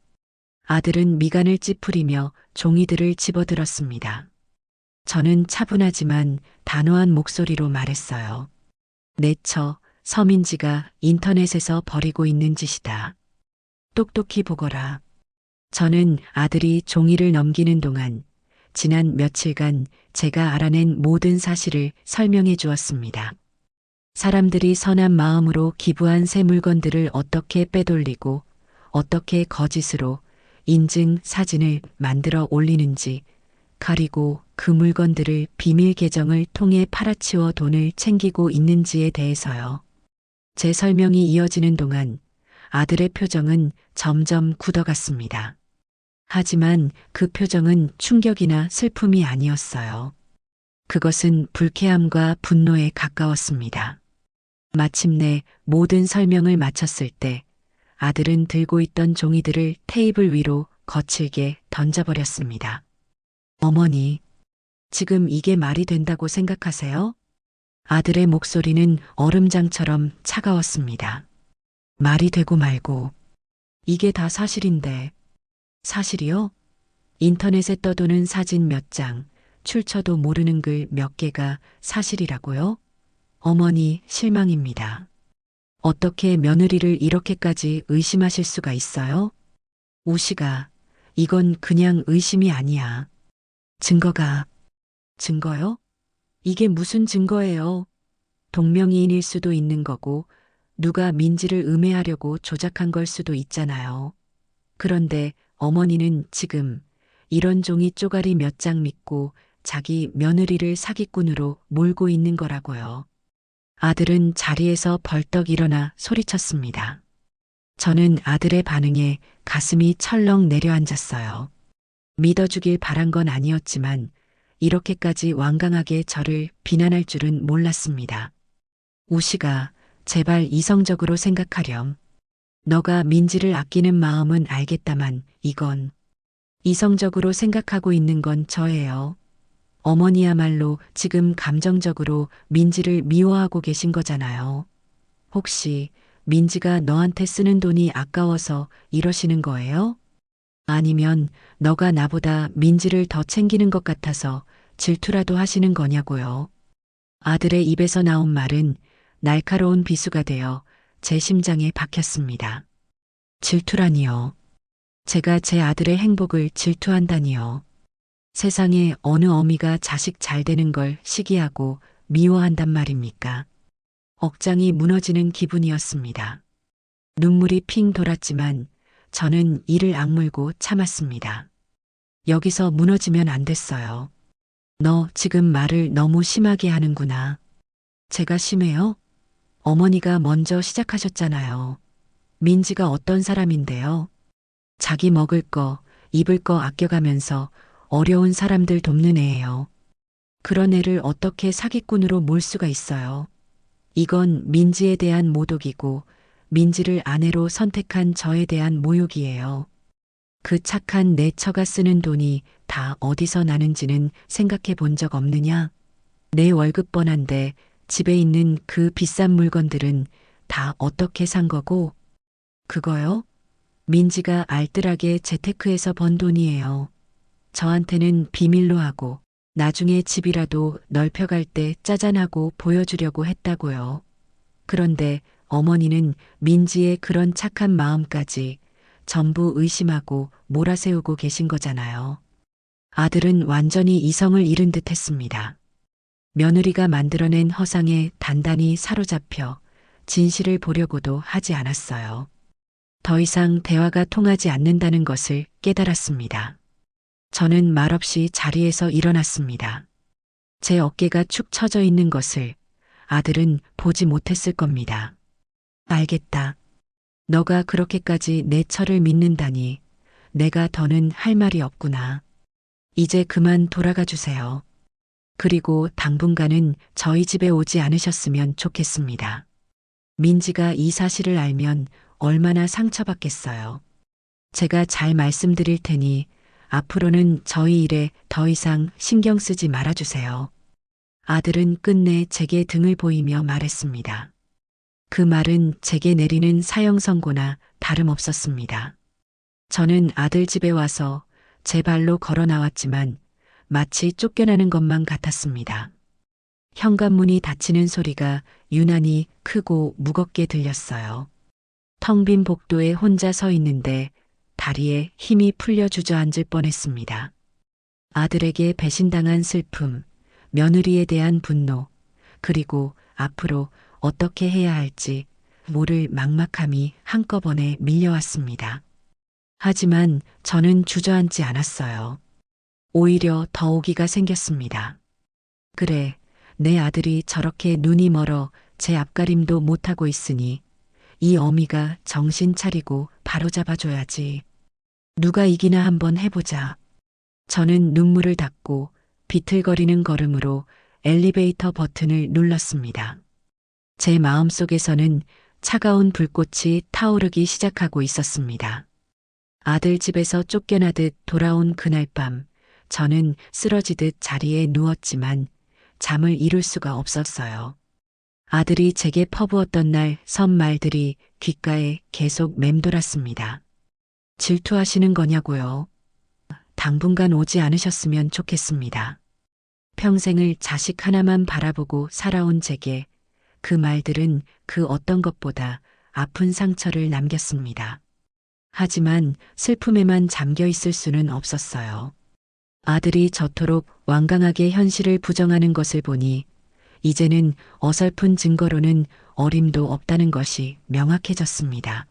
[SPEAKER 1] 아들은 미간을 찌푸리며 종이들을 집어들었습니다. 저는 차분하지만 단호한 목소리로 말했어요. 내처 서민지가 인터넷에서 벌이고 있는 짓이다. 똑똑히 보거라. 저는 아들이 종이를 넘기는 동안 지난 며칠간 제가 알아낸 모든 사실을 설명해 주었습니다. 사람들이 선한 마음으로 기부한 새 물건들을 어떻게 빼돌리고 어떻게 거짓으로 인증 사진을 만들어 올리는지, 그리고 그 물건들을 비밀 계정을 통해 팔아치워 돈을 챙기고 있는지에 대해서요. 제 설명이 이어지는 동안 아들의 표정은 점점 굳어갔습니다. 하지만 그 표정은 충격이나 슬픔이 아니었어요. 그것은 불쾌함과 분노에 가까웠습니다. 마침내 모든 설명을 마쳤을 때 아들은 들고 있던 종이들을 테이블 위로 거칠게 던져버렸습니다. 어머니, 지금 이게 말이 된다고 생각하세요? 아들의 목소리는 얼음장처럼 차가웠습니다. 말이 되고 말고. 이게 다 사실인데. 사실이요? 인터넷에 떠도는 사진 몇 장, 출처도 모르는 글 몇 개가 사실이라고요? 어머니, 실망입니다. 어떻게 며느리를 이렇게까지 의심하실 수가 있어요? 우시가, 이건 그냥 의심이 아니야. 증거요? 이게 무슨 증거예요? 동명이인일 수도 있는 거고, 누가 민지를 음해하려고 조작한 걸 수도 있잖아요. 그런데 어머니는 지금 이런 종이 쪼가리 몇 장 믿고 자기 며느리를 사기꾼으로 몰고 있는 거라고요. 아들은 자리에서 벌떡 일어나 소리쳤습니다. 저는 아들의 반응에 가슴이 철렁 내려앉았어요. 믿어주길 바란 건 아니었지만 이렇게까지 완강하게 저를 비난할 줄은 몰랐습니다. 우시가 제발 이성적으로 생각하렴. 너가 민지를 아끼는 마음은 알겠다만 이건 이성적으로 생각하고 있는 건 저예요. 어머니야말로 지금 감정적으로 민지를 미워하고 계신 거잖아요. 혹시 민지가 너한테 쓰는 돈이 아까워서 이러시는 거예요? 아니면 너가 나보다 민지를 더 챙기는 것 같아서 질투라도 하시는 거냐고요. 아들의 입에서 나온 말은 날카로운 비수가 되어 제 심장에 박혔습니다. 질투라니요. 제가 제 아들의 행복을 질투한다니요. 세상에 어느 어미가 자식 잘 되는 걸 시기하고 미워한단 말입니까? 억장이 무너지는 기분이었습니다. 눈물이 핑 돌았지만 저는 이를 악물고 참았습니다. 여기서 무너지면 안 됐어요. 너 지금 말을 너무 심하게 하는구나. 제가 심해요? 어머니가 먼저 시작하셨잖아요. 민지가 어떤 사람인데요? 자기 먹을 거, 입을 거 아껴가면서 어려운 사람들 돕는 애예요. 그런 애를 어떻게 사기꾼으로 몰 수가 있어요? 이건 민지에 대한 모독이고 민지를 아내로 선택한 저에 대한 모욕이에요. 그 착한 내 처가 쓰는 돈이 다 어디서 나는지는 생각해 본 적 없느냐? 내 월급 뻔한데 집에 있는 그 비싼 물건들은 다 어떻게 산 거고? 그거요? 민지가 알뜰하게 재테크해서 번 돈이에요. 저한테는 비밀로 하고 나중에 집이라도 넓혀갈 때 짜잔하고 보여주려고 했다고요. 그런데 어머니는 민지의 그런 착한 마음까지 전부 의심하고 몰아세우고 계신 거잖아요. 아들은 완전히 이성을 잃은 듯 했습니다. 며느리가 만들어낸 허상에 단단히 사로잡혀 진실을 보려고도 하지 않았어요. 더 이상 대화가 통하지 않는다는 것을 깨달았습니다. 저는 말없이 자리에서 일어났습니다. 제 어깨가 축 처져 있는 것을 아들은 보지 못했을 겁니다. 알겠다. 너가 그렇게까지 내 철을 믿는다니 내가 더는 할 말이 없구나. 이제 그만 돌아가 주세요. 그리고 당분간은 저희 집에 오지 않으셨으면 좋겠습니다. 민지가 이 사실을 알면 얼마나 상처받겠어요. 제가 잘 말씀드릴 테니 앞으로는 저희 일에 더 이상 신경 쓰지 말아주세요. 아들은 끝내 제게 등을 보이며 말했습니다. 그 말은 제게 내리는 사형 선고나 다름없었습니다. 저는 아들 집에 와서 제 발로 걸어 나왔지만 마치 쫓겨나는 것만 같았습니다. 현관문이 닫히는 소리가 유난히 크고 무겁게 들렸어요. 텅 빈 복도에 혼자 서 있는데 다리에 힘이 풀려 주저앉을 뻔했습니다. 아들에게 배신당한 슬픔, 며느리에 대한 분노, 그리고 앞으로 어떻게 해야 할지 모를 막막함이 한꺼번에 밀려왔습니다. 하지만 저는 주저앉지 않았어요. 오히려 더 오기가 생겼습니다. 그래, 내 아들이 저렇게 눈이 멀어 제 앞가림도 못하고 있으니 이 어미가 정신 차리고 바로잡아줘야지. 누가 이기나 한번 해보자. 저는 눈물을 닦고 비틀거리는 걸음으로 엘리베이터 버튼을 눌렀습니다. 제 마음속에서는 차가운 불꽃이 타오르기 시작하고 있었습니다. 아들 집에서 쫓겨나듯 돌아온 그날 밤, 저는 쓰러지듯 자리에 누웠지만 잠을 이룰 수가 없었어요. 아들이 제게 퍼부었던 날 선 말들이 귓가에 계속 맴돌았습니다. 질투하시는 거냐고요? 당분간 오지 않으셨으면 좋겠습니다. 평생을 자식 하나만 바라보고 살아온 제게 그 말들은 그 어떤 것보다 아픈 상처를 남겼습니다. 하지만 슬픔에만 잠겨 있을 수는 없었어요. 아들이 저토록 완강하게 현실을 부정하는 것을 보니 이제는 어설픈 증거로는 어림도 없다는 것이 명확해졌습니다.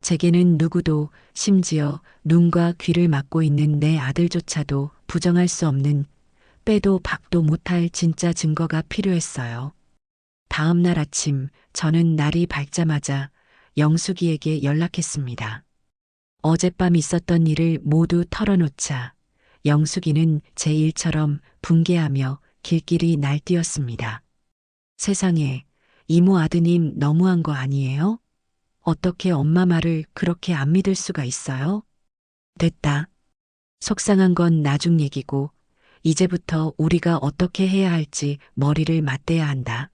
[SPEAKER 1] 제게는 누구도, 심지어 눈과 귀를 막고 있는 내 아들조차도 부정할 수 없는, 빼도 박도 못할 진짜 증거가 필요했어요. 다음 날 아침 저는 날이 밝자마자 영숙이에게 연락했습니다. 어젯밤 있었던 일을 모두 털어놓자 영숙이는 제 일처럼 붕괴하며 길길이 날뛰었습니다. 세상에, 이모 아드님 너무한 거 아니에요? 어떻게 엄마 말을 그렇게 안 믿을 수가 있어요? 됐다. 속상한 건 나중 얘기고, 이제부터 우리가 어떻게 해야 할지 머리를 맞대야 한다.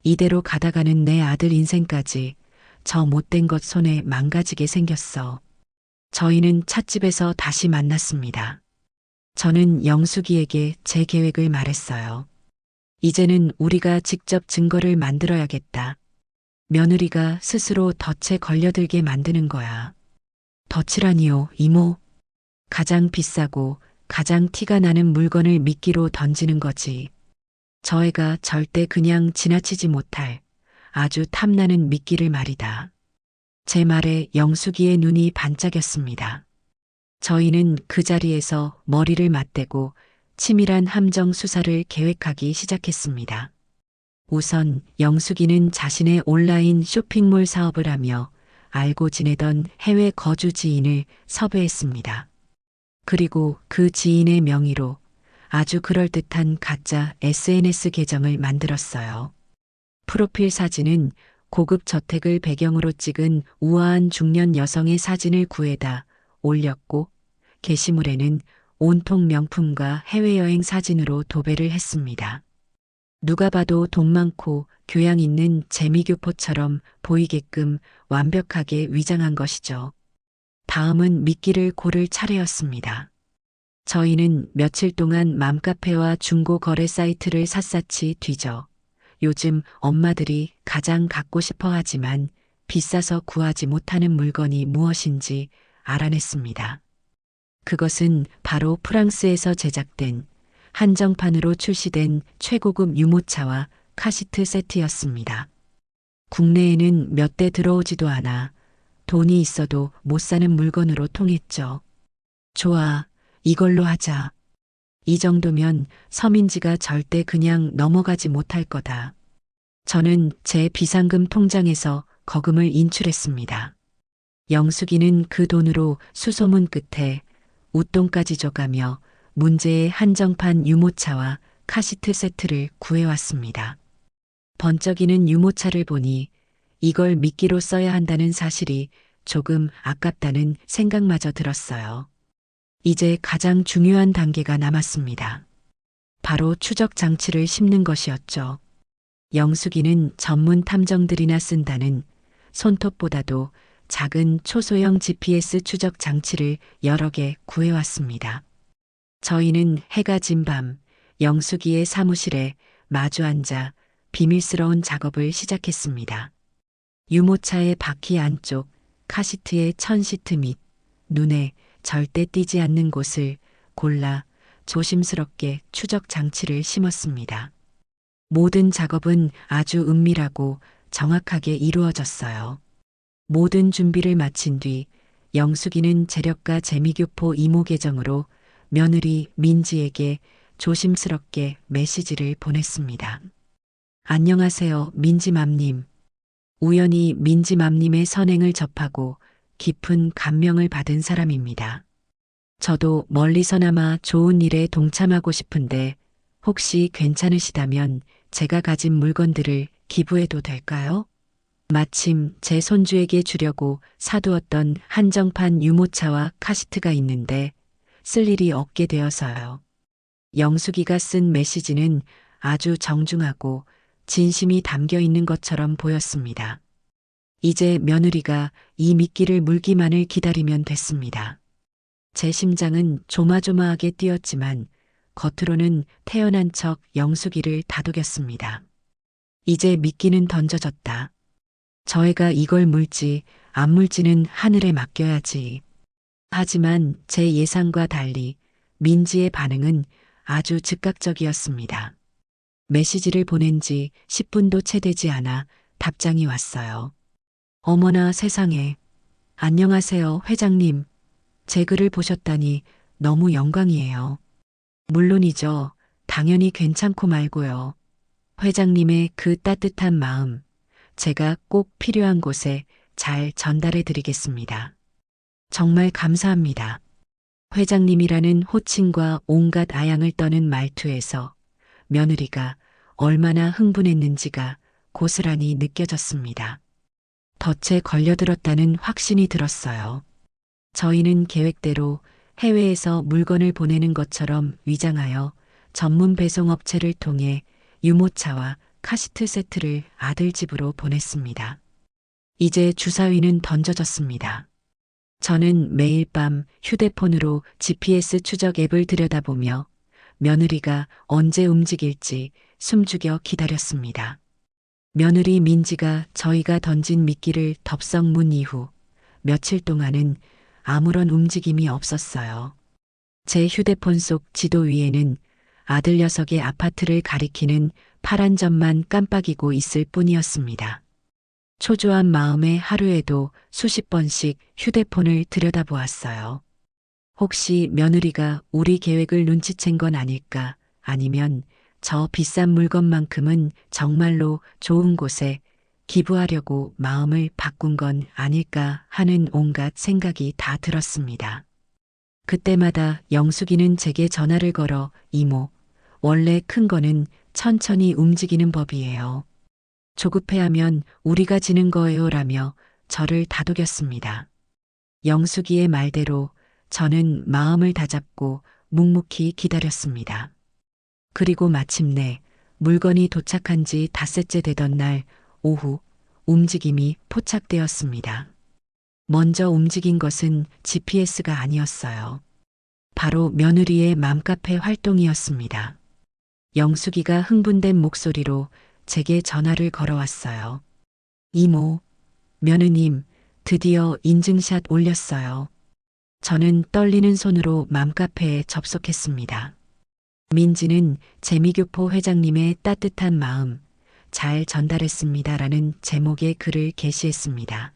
[SPEAKER 1] 이대로 가다가는 내 아들 인생까지 저 못된 것 손에 망가지게 생겼어. 저희는 찻집에서 다시 만났습니다. 저는 영숙이에게 제 계획을 말했어요. 이제는 우리가 직접 증거를 만들어야겠다. 며느리가 스스로 덫에 걸려들게 만드는 거야. 덫이라니요, 이모. 가장 비싸고 가장 티가 나는 물건을 미끼로 던지는 거지. 저 애가 절대 그냥 지나치지 못할 아주 탐나는 미끼를 말이다. 제 말에 영숙이의 눈이 반짝였습니다. 저희는 그 자리에서 머리를 맞대고 치밀한 함정 수사를 계획하기 시작했습니다. 우선 영숙이는 자신의 온라인 쇼핑몰 사업을 하며 알고 지내던 해외 거주 지인을 섭외했습니다. 그리고 그 지인의 명의로 아주 그럴듯한 가짜 SNS 계정을 만들었어요. 프로필 사진은 고급 저택을 배경으로 찍은 우아한 중년 여성의 사진을 구해다 올렸고, 게시물에는 온통 명품과 해외여행 사진으로 도배를 했습니다. 누가 봐도 돈 많고 교양 있는 재미교포처럼 보이게끔 완벽하게 위장한 것이죠. 다음은 미끼를 고를 차례였습니다. 저희는 며칠 동안 맘카페와 중고 거래 사이트를 샅샅이 뒤져 요즘 엄마들이 가장 갖고 싶어 하지만 비싸서 구하지 못하는 물건이 무엇인지 알아냈습니다. 그것은 바로 프랑스에서 제작된 한정판으로 출시된 최고급 유모차와 카시트 세트였습니다. 국내에는 몇 대 들어오지도 않아 돈이 있어도 못 사는 물건으로 통했죠. 좋아, 이걸로 하자. 이 정도면 서민지가 절대 그냥 넘어가지 못할 거다. 저는 제 비상금 통장에서 거금을 인출했습니다. 영숙이는 그 돈으로 수소문 끝에 웃돈까지 줘가며 문제의 한정판 유모차와 카시트 세트를 구해왔습니다. 번쩍이는 유모차를 보니 이걸 미끼로 써야 한다는 사실이 조금 아깝다는 생각마저 들었어요. 이제 가장 중요한 단계가 남았습니다. 바로 추적 장치를 심는 것이었죠. 영숙이는 전문 탐정들이나 쓴다는 손톱보다도 작은 초소형 GPS 추적 장치를 여러 개 구해왔습니다. 저희는 해가 진 밤 영숙이의 사무실에 마주 앉아 비밀스러운 작업을 시작했습니다. 유모차의 바퀴 안쪽, 카시트의 천 시트 및 눈에 절대 띄지 않는 곳을 골라 조심스럽게 추적 장치를 심었습니다. 모든 작업은 아주 은밀하고 정확하게 이루어졌어요. 모든 준비를 마친 뒤 영숙이는 재력가 재미교포 이모 계정으로 며느리 민지에게 조심스럽게 메시지를 보냈습니다. 안녕하세요, 민지맘님. 우연히 민지맘님의 선행을 접하고 깊은 감명을 받은 사람입니다. 저도 멀리서나마 좋은 일에 동참하고 싶은데 혹시 괜찮으시다면 제가 가진 물건들을 기부해도 될까요? 마침 제 손주에게 주려고 사두었던 한정판 유모차와 카시트가 있는데 쓸 일이 없게 되어서요. 영숙이가 쓴 메시지는 아주 정중하고 진심이 담겨 있는 것처럼 보였습니다. 이제 며느리가 이 미끼를 물기만을 기다리면 됐습니다. 제 심장은 조마조마하게 뛰었지만 겉으로는 태연한 척 영숙이를 다독였습니다. 이제 미끼는 던져졌다. 저 애가 이걸 물지 안 물지는 하늘에 맡겨야지. 하지만 제 예상과 달리 민지의 반응은 아주 즉각적이었습니다. 메시지를 보낸 지 10분도 채 되지 않아 답장이 왔어요. 어머나 세상에. 안녕하세요, 회장님. 제 글을 보셨다니 너무 영광이에요. 물론이죠. 당연히 괜찮고 말고요. 회장님의 그 따뜻한 마음, 제가 꼭 필요한 곳에 잘 전달해 드리겠습니다. 정말 감사합니다. 회장님이라는 호칭과 온갖 아양을 떠는 말투에서 며느리가 얼마나 흥분했는지가 고스란히 느껴졌습니다. 덫에 걸려들었다는 확신이 들었어요. 저희는 계획대로 해외에서 물건을 보내는 것처럼 위장하여 전문 배송업체를 통해 유모차와 카시트 세트를 아들 집으로 보냈습니다. 이제 주사위는 던져졌습니다. 저는 매일 밤 휴대폰으로 GPS 추적 앱을 들여다보며 며느리가 언제 움직일지 숨죽여 기다렸습니다. 며느리 민지가 저희가 던진 미끼를 덥석 문 이후 며칠 동안은 아무런 움직임이 없었어요. 제 휴대폰 속 지도 위에는 아들 녀석의 아파트를 가리키는 파란 점만 깜빡이고 있을 뿐이었습니다. 초조한 마음에 하루에도 수십 번씩 휴대폰을 들여다보았어요. 혹시 며느리가 우리 계획을 눈치챈 건 아닐까? 아니면 저 비싼 물건만큼은 정말로 좋은 곳에 기부하려고 마음을 바꾼 건 아닐까 하는 온갖 생각이 다 들었습니다. 그때마다 영숙이는 제게 전화를 걸어 이모, 원래 큰 거는 천천히 움직이는 법이에요. 조급해하면 우리가 지는 거예요 라며 저를 다독였습니다. 영숙이의 말대로 저는 마음을 다잡고 묵묵히 기다렸습니다. 그리고 마침내 물건이 도착한 지 닷새째 되던 날 오후 움직임이 포착되었습니다. 먼저 움직인 것은 GPS가 아니었어요. 바로 며느리의 맘카페 활동이었습니다. 영숙이가 흥분된 목소리로 제게 전화를 걸어왔어요. 이모, 며느님, 드디어 인증샷 올렸어요. 저는 떨리는 손으로 맘카페에 접속했습니다. 민지는 재미교포 회장님의 따뜻한 마음 잘 전달했습니다라는 제목의 글을 게시했습니다.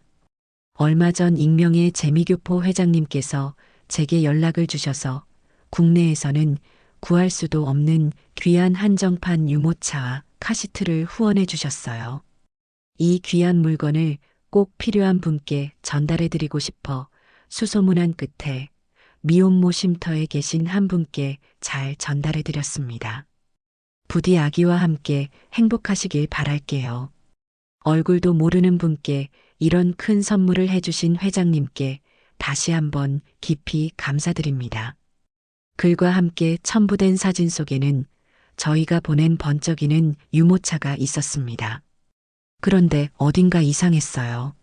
[SPEAKER 1] 얼마 전 익명의 재미교포 회장님께서 제게 연락을 주셔서 국내에서는 구할 수도 없는 귀한 한정판 유모차와 카시트를 후원해 주셨어요. 이 귀한 물건을 꼭 필요한 분께 전달해 드리고 싶어 수소문한 끝에 미혼모 쉼터에 계신 한 분께 잘 전달해 드렸습니다. 부디 아기와 함께 행복하시길 바랄게요. 얼굴도 모르는 분께 이런 큰 선물을 해주신 회장님께 다시 한번 깊이 감사드립니다. 글과 함께 첨부된 사진 속에는 저희가 보낸 번쩍이는 유모차가 있었습니다. 그런데 어딘가 이상했어요.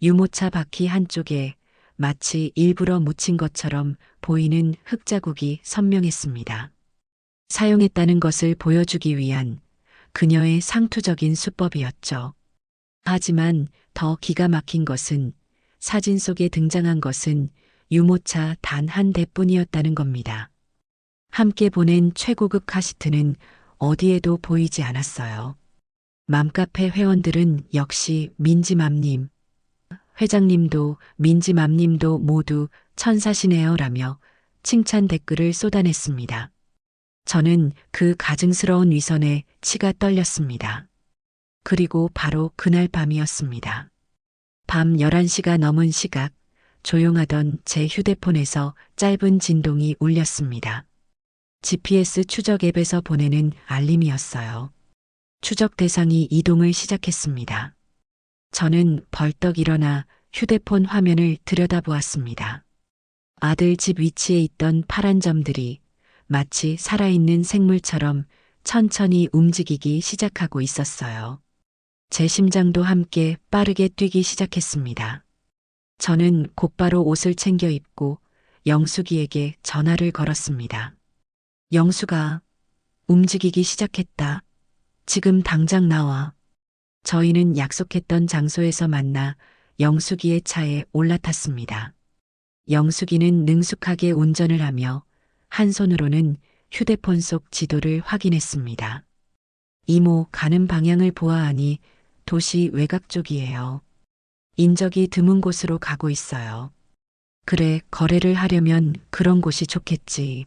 [SPEAKER 1] 유모차 바퀴 한쪽에 마치 일부러 묻힌 것처럼 보이는 흙자국이 선명했습니다. 사용했다는 것을 보여주기 위한 그녀의 상투적인 수법이었죠. 하지만 더 기가 막힌 것은 사진 속에 등장한 것은 유모차 단 한 대뿐이었다는 겁니다. 함께 보낸 최고급 카시트는 어디에도 보이지 않았어요. 맘카페 회원들은 역시 민지맘님, 회장님도 민지맘님도 모두 천사시네요 라며 칭찬 댓글을 쏟아냈습니다. 저는 그 가증스러운 위선에 치가 떨렸습니다. 그리고 바로 그날 밤이었습니다. 밤 11시가 넘은 시각, 조용하던 제 휴대폰에서 짧은 진동이 울렸습니다. GPS 추적 앱에서 보내는 알림이었어요. 추적 대상이 이동을 시작했습니다. 저는 벌떡 일어나 휴대폰 화면을 들여다보았습니다. 아들 집 위치에 있던 파란 점들이 마치 살아있는 생물처럼 천천히 움직이기 시작하고 있었어요. 제 심장도 함께 빠르게 뛰기 시작했습니다. 저는 곧바로 옷을 챙겨 입고 영숙이에게 전화를 걸었습니다. 영숙아, 움직이기 시작했다. 지금 당장 나와. 저희는 약속했던 장소에서 만나 영숙이의 차에 올라탔습니다. 영숙이는 능숙하게 운전을 하며 한 손으로는 휴대폰 속 지도를 확인했습니다. 이모, 가는 방향을 보아하니 도시 외곽 쪽이에요. 인적이 드문 곳으로 가고 있어요. 그래, 거래를 하려면 그런 곳이 좋겠지.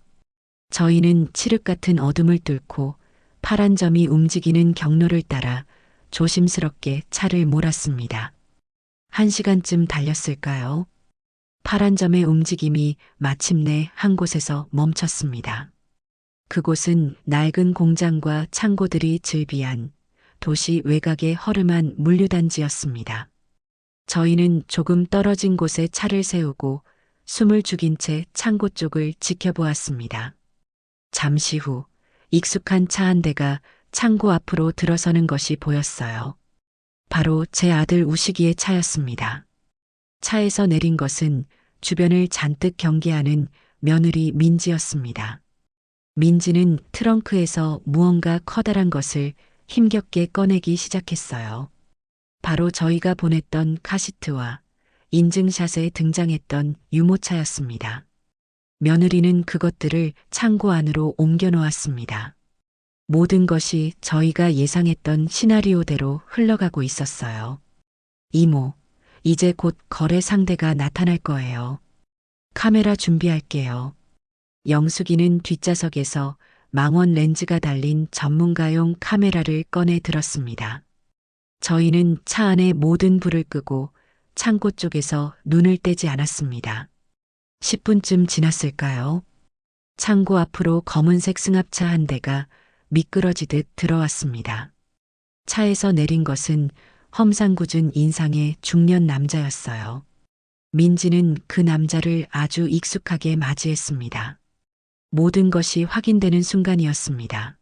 [SPEAKER 1] 저희는 칠흑 같은 어둠을 뚫고 파란 점이 움직이는 경로를 따라 조심스럽게 차를 몰았습니다. 1시간쯤 달렸을까요? 파란 점의 움직임이 마침내 한 곳에서 멈췄습니다. 그곳은 낡은 공장과 창고들이 즐비한 도시 외곽의 허름한 물류단지였습니다. 저희는 조금 떨어진 곳에 차를 세우고 숨을 죽인 채 창고 쪽을 지켜보았습니다. 잠시 후 익숙한 차 한 대가 창고 앞으로 들어서는 것이 보였어요. 바로 제 아들 우식이의 차였습니다. 차에서 내린 것은 주변을 잔뜩 경계하는 며느리 민지였습니다. 민지는 트렁크에서 무언가 커다란 것을 힘겹게 꺼내기 시작했어요. 바로 저희가 보냈던 카시트와 인증샷에 등장했던 유모차였습니다. 며느리는 그것들을 창고 안으로 옮겨 놓았습니다. 모든 것이 저희가 예상했던 시나리오대로 흘러가고 있었어요. 이모, 이제 곧 거래 상대가 나타날 거예요. 카메라 준비할게요. 영숙이는 뒷좌석에서 망원 렌즈가 달린 전문가용 카메라를 꺼내 들었습니다. 저희는 차 안의 모든 불을 끄고 창고 쪽에서 눈을 떼지 않았습니다. 10분쯤 지났을까요? 창고 앞으로 검은색 승합차 한 대가 미끄러지듯 들어왔습니다. 차에서 내린 것은 험상궂은 인상의 중년 남자였어요. 민지는 그 남자를 아주 익숙하게 맞이했습니다. 모든 것이 확인되는 순간이었습니다.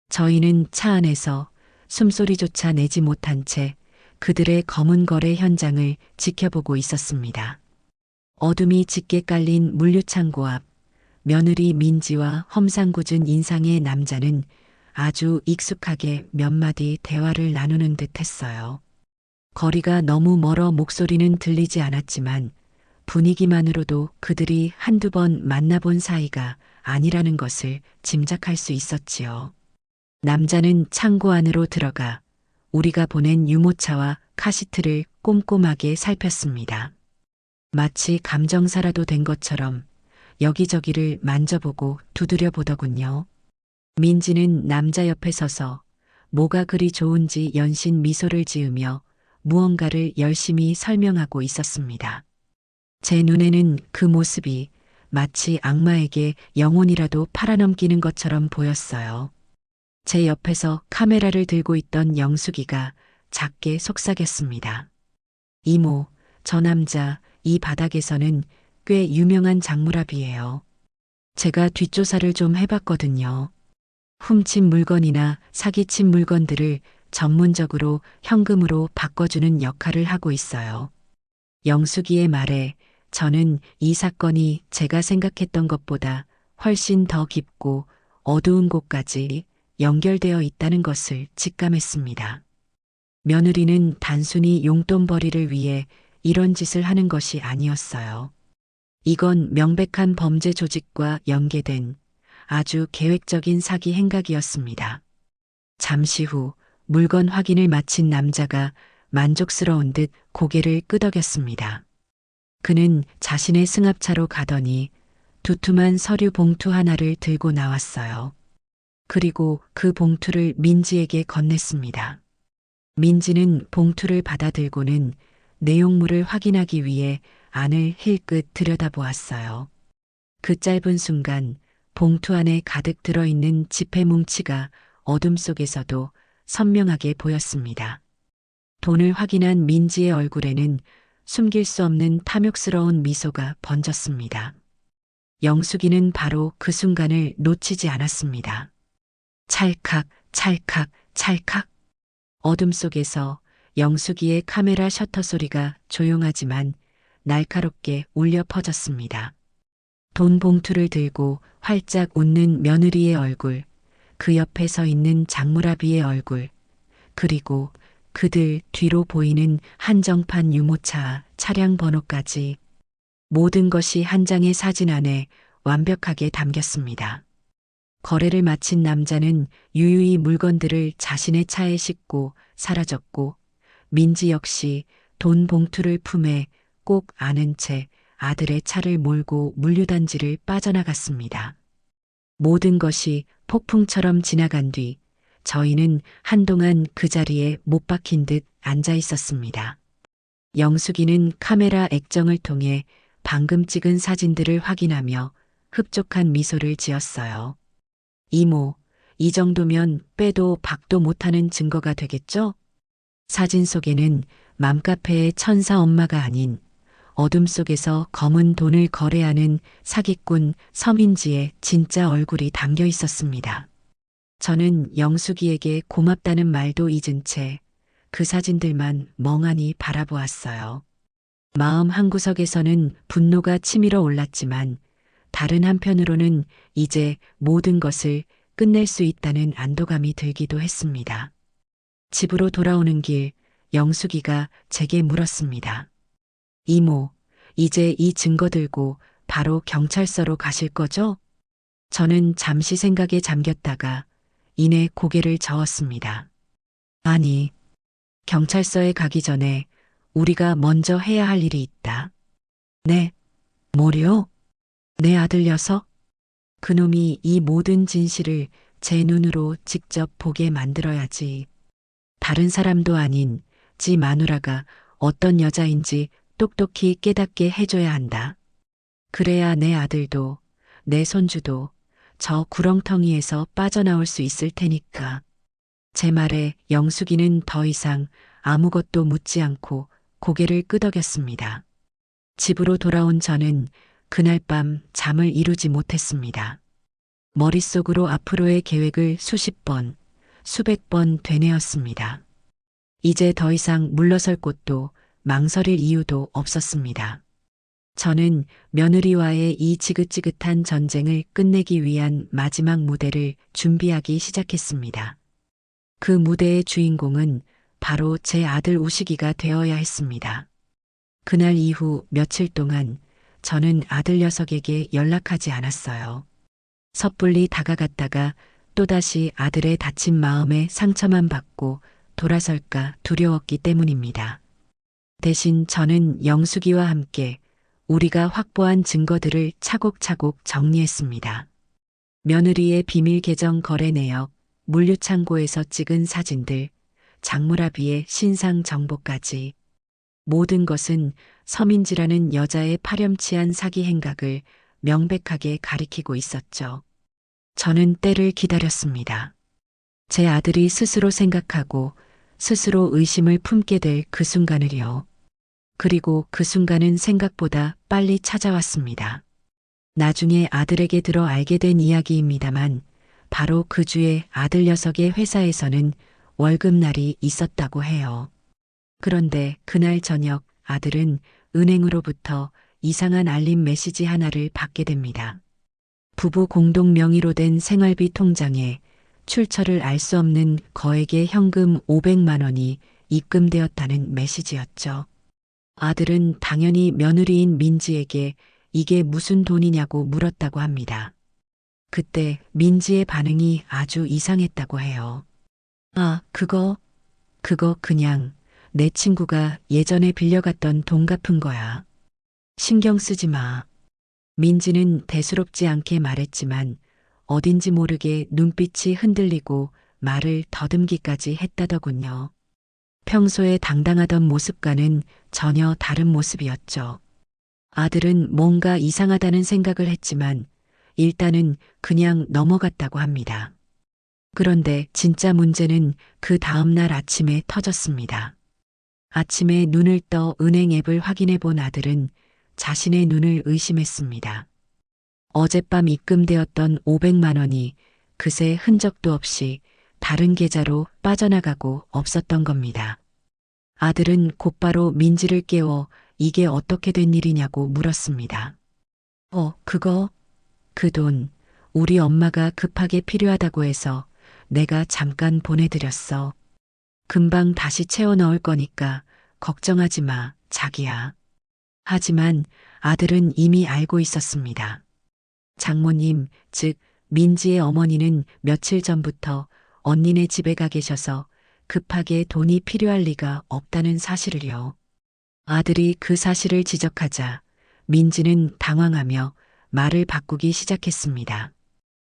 [SPEAKER 1] 저희는 차 안에서 숨소리조차 내지 못한 채 그들의 검은 거래 현장을 지켜보고 있었습니다. 어둠이 짙게 깔린 물류창고 앞, 며느리 민지와 험상궂은 인상의 남자는 아주 익숙하게 몇 마디 대화를 나누는 듯 했어요. 거리가 너무 멀어 목소리는 들리지 않았지만 분위기만으로도 그들이 한두 번 만나본 사이가 아니라는 것을 짐작할 수 있었지요. 남자는 창고 안으로 들어가 우리가 보낸 유모차와 카시트를 꼼꼼하게 살폈습니다. 마치 감정사라도 된 것처럼 여기저기를 만져보고 두드려 보더군요. 민지는 남자 옆에 서서 뭐가 그리 좋은지 연신 미소를 지으며 무언가를 열심히 설명하고 있었습니다. 제 눈에는 그 모습이 마치 악마에게 영혼이라도 팔아넘기는 것처럼 보였어요. 제 옆에서 카메라를 들고 있던 영숙이가 작게 속삭였습니다. 이모, 저 남자 이 바닥에서는 꽤 유명한 장물합이에요. 제가 뒷조사를 좀 해봤거든요. 훔친 물건이나 사기친 물건들을 전문적으로 현금으로 바꿔주는 역할을 하고 있어요. 영숙이의 말에 저는 이 사건이 제가 생각했던 것보다 훨씬 더 깊고 어두운 곳까지 연결되어 있다는 것을 직감했습니다. 며느리는 단순히 용돈벌이를 위해 이런 짓을 하는 것이 아니었어요. 이건 명백한 범죄 조직과 연계된 아주 계획적인 사기 행각이었습니다. 잠시 후 물건 확인을 마친 남자가 만족스러운 듯 고개를 끄덕였습니다. 그는 자신의 승합차로 가더니 두툼한 서류 봉투 하나를 들고 나왔어요. 그리고 그 봉투를 민지에게 건넸습니다. 민지는 봉투를 받아들고는 내용물을 확인하기 위해 안을 힐끗 들여다보았어요. 그 짧은 순간 봉투 안에 가득 들어있는 지폐 뭉치가 어둠 속에서도 선명하게 보였습니다. 돈을 확인한 민지의 얼굴에는 숨길 수 없는 탐욕스러운 미소가 번졌습니다. 영숙이는 바로 그 순간을 놓치지 않았습니다. 찰칵, 찰칵, 찰칵. 어둠 속에서 영숙이의 카메라 셔터 소리가 조용하지만 날카롭게 울려 퍼졌습니다. 돈 봉투를 들고 활짝 웃는 며느리의 얼굴, 그 옆에 서 있는 장무라비의 얼굴, 그리고 그들 뒤로 보이는 한정판 유모차 차량 번호까지 모든 것이 한 장의 사진 안에 완벽하게 담겼습니다. 거래를 마친 남자는 유유히 물건들을 자신의 차에 싣고 사라졌고 민지 역시 돈 봉투를 품에 꼭 안은 채 아들의 차를 몰고 물류단지를 빠져나갔습니다. 모든 것이 폭풍처럼 지나간 뒤 저희는 한동안 그 자리에 못 박힌 듯 앉아 있었습니다. 영숙이는 카메라 액정을 통해 방금 찍은 사진들을 확인하며 흡족한 미소를 지었어요. 이모, 이 정도면 빼도 박도 못하는 증거가 되겠죠? 사진 속에는 맘카페의 천사 엄마가 아닌 어둠 속에서 검은 돈을 거래하는 사기꾼 서민지의 진짜 얼굴이 담겨 있었습니다. 저는 영숙이에게 고맙다는 말도 잊은 채 그 사진들만 멍하니 바라보았어요. 마음 한구석에서는 분노가 치밀어 올랐지만 다른 한편으로는 이제 모든 것을 끝낼 수 있다는 안도감이 들기도 했습니다. 집으로 돌아오는 길 영숙이가 제게 물었습니다. 이모, 이제 이 증거 들고 바로 경찰서로 가실 거죠? 저는 잠시 생각에 잠겼다가 이내 고개를 저었습니다. 아니, 경찰서에 가기 전에 우리가 먼저 해야 할 일이 있다. 네, 뭐요? 내 아들 녀석? 그놈이 이 모든 진실을 제 눈으로 직접 보게 만들어야지. 다른 사람도 아닌 지 마누라가 어떤 여자인지 똑똑히 깨닫게 해줘야 한다. 그래야 내 아들도 내 손주도 저 구렁텅이에서 빠져나올 수 있을 테니까. 제 말에 영숙이는 더 이상 아무것도 묻지 않고 고개를 끄덕였습니다. 집으로 돌아온 저는 그날 밤 잠을 이루지 못했습니다. 머릿속으로 앞으로의 계획을 수십 번, 수백 번 되뇌었습니다. 이제 더 이상 물러설 곳도 망설일 이유도 없었습니다. 저는 며느리와의 이 지긋지긋한 전쟁을 끝내기 위한 마지막 무대를 준비하기 시작했습니다. 그 무대의 주인공은 바로 제 아들 우식이가 되어야 했습니다. 그날 이후 며칠 동안 저는 아들 녀석에게 연락하지 않았어요. 섣불리 다가갔다가 또다시 아들의 다친 마음에 상처만 받고 돌아설까 두려웠기 때문입니다. 대신 저는 영숙이와 함께 우리가 확보한 증거들을 차곡차곡 정리했습니다. 며느리의 비밀 계정 거래 내역, 물류창고에서 찍은 사진들, 장무라비의 신상 정보까지 모든 것은 서민지라는 여자의 파렴치한 사기 행각을 명백하게 가리키고 있었죠. 저는 때를 기다렸습니다. 제 아들이 스스로 생각하고 스스로 의심을 품게 될 그 순간을요. 그리고 그 순간은 생각보다 빨리 찾아왔습니다. 나중에 아들에게 들어 알게 된 이야기입니다만 바로 그 주에 아들 녀석의 회사에서는 월급날이 있었다고 해요. 그런데 그날 저녁 아들은 은행으로부터 이상한 알림 메시지 하나를 받게 됩니다. 부부 공동 명의로 된 생활비 통장에 출처를 알 수 없는 거액의 현금 500만 원이 입금되었다는 메시지였죠. 아들은 당연히 며느리인 민지에게 이게 무슨 돈이냐고 물었다고 합니다. 그때 민지의 반응이 아주 이상했다고 해요. 아, 그거 그냥 내 친구가 예전에 빌려갔던 돈 갚은 거야. 신경 쓰지 마. 민지는 대수롭지 않게 말했지만 어딘지 모르게 눈빛이 흔들리고 말을 더듬기까지 했다더군요. 평소에 당당하던 모습과는 전혀 다른 모습이었죠. 아들은 뭔가 이상하다는 생각을 했지만 일단은 그냥 넘어갔다고 합니다. 그런데 진짜 문제는 그 다음날 아침에 터졌습니다. 아침에 눈을 떠 은행 앱을 확인해 본 아들은 자신의 눈을 의심했습니다. 어젯밤 입금되었던 500만 원이 그새 흔적도 없이 다른 계좌로 빠져나가고 없었던 겁니다. 아들은 곧바로 민지를 깨워 이게 어떻게 된 일이냐고 물었습니다. 그 돈, 우리 엄마가 급하게 필요하다고 해서 내가 잠깐 보내드렸어. 금방 다시 채워 넣을 거니까 걱정하지 마, 자기야. 하지만 아들은 이미 알고 있었습니다. 장모님, 즉 민지의 어머니는 며칠 전부터 언니네 집에 가 계셔서 급하게 돈이 필요할 리가 없다는 사실을요. 아들이 그 사실을 지적하자 민지는 당황하며 말을 바꾸기 시작했습니다.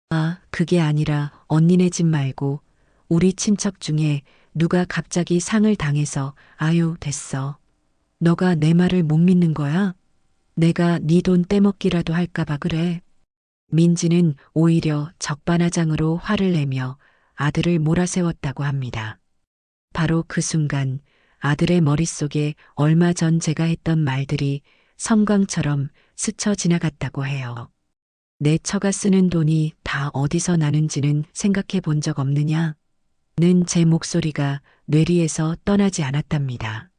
[SPEAKER 1] 아, 그게 아니라 언니네 집 말고 우리 친척 중에 누가 갑자기 상을 당해서 아유, 됐어. 너가 내 말을 못 믿는 거야? 내가 네 돈 떼먹기라도 할까봐 그래. 민지는 오히려 적반하장으로 화를 내며 아들을 몰아세웠다고 합니다. 바로 그 순간 아들의 머릿속에 얼마 전 제가 했던 말들이 섬광처럼 스쳐 지나갔다고 해요. 내 처가 쓰는 돈이 다 어디서 나는지는 생각해 본 적 없느냐? 는 제 목소리가 뇌리에서 떠나지 않았답니다.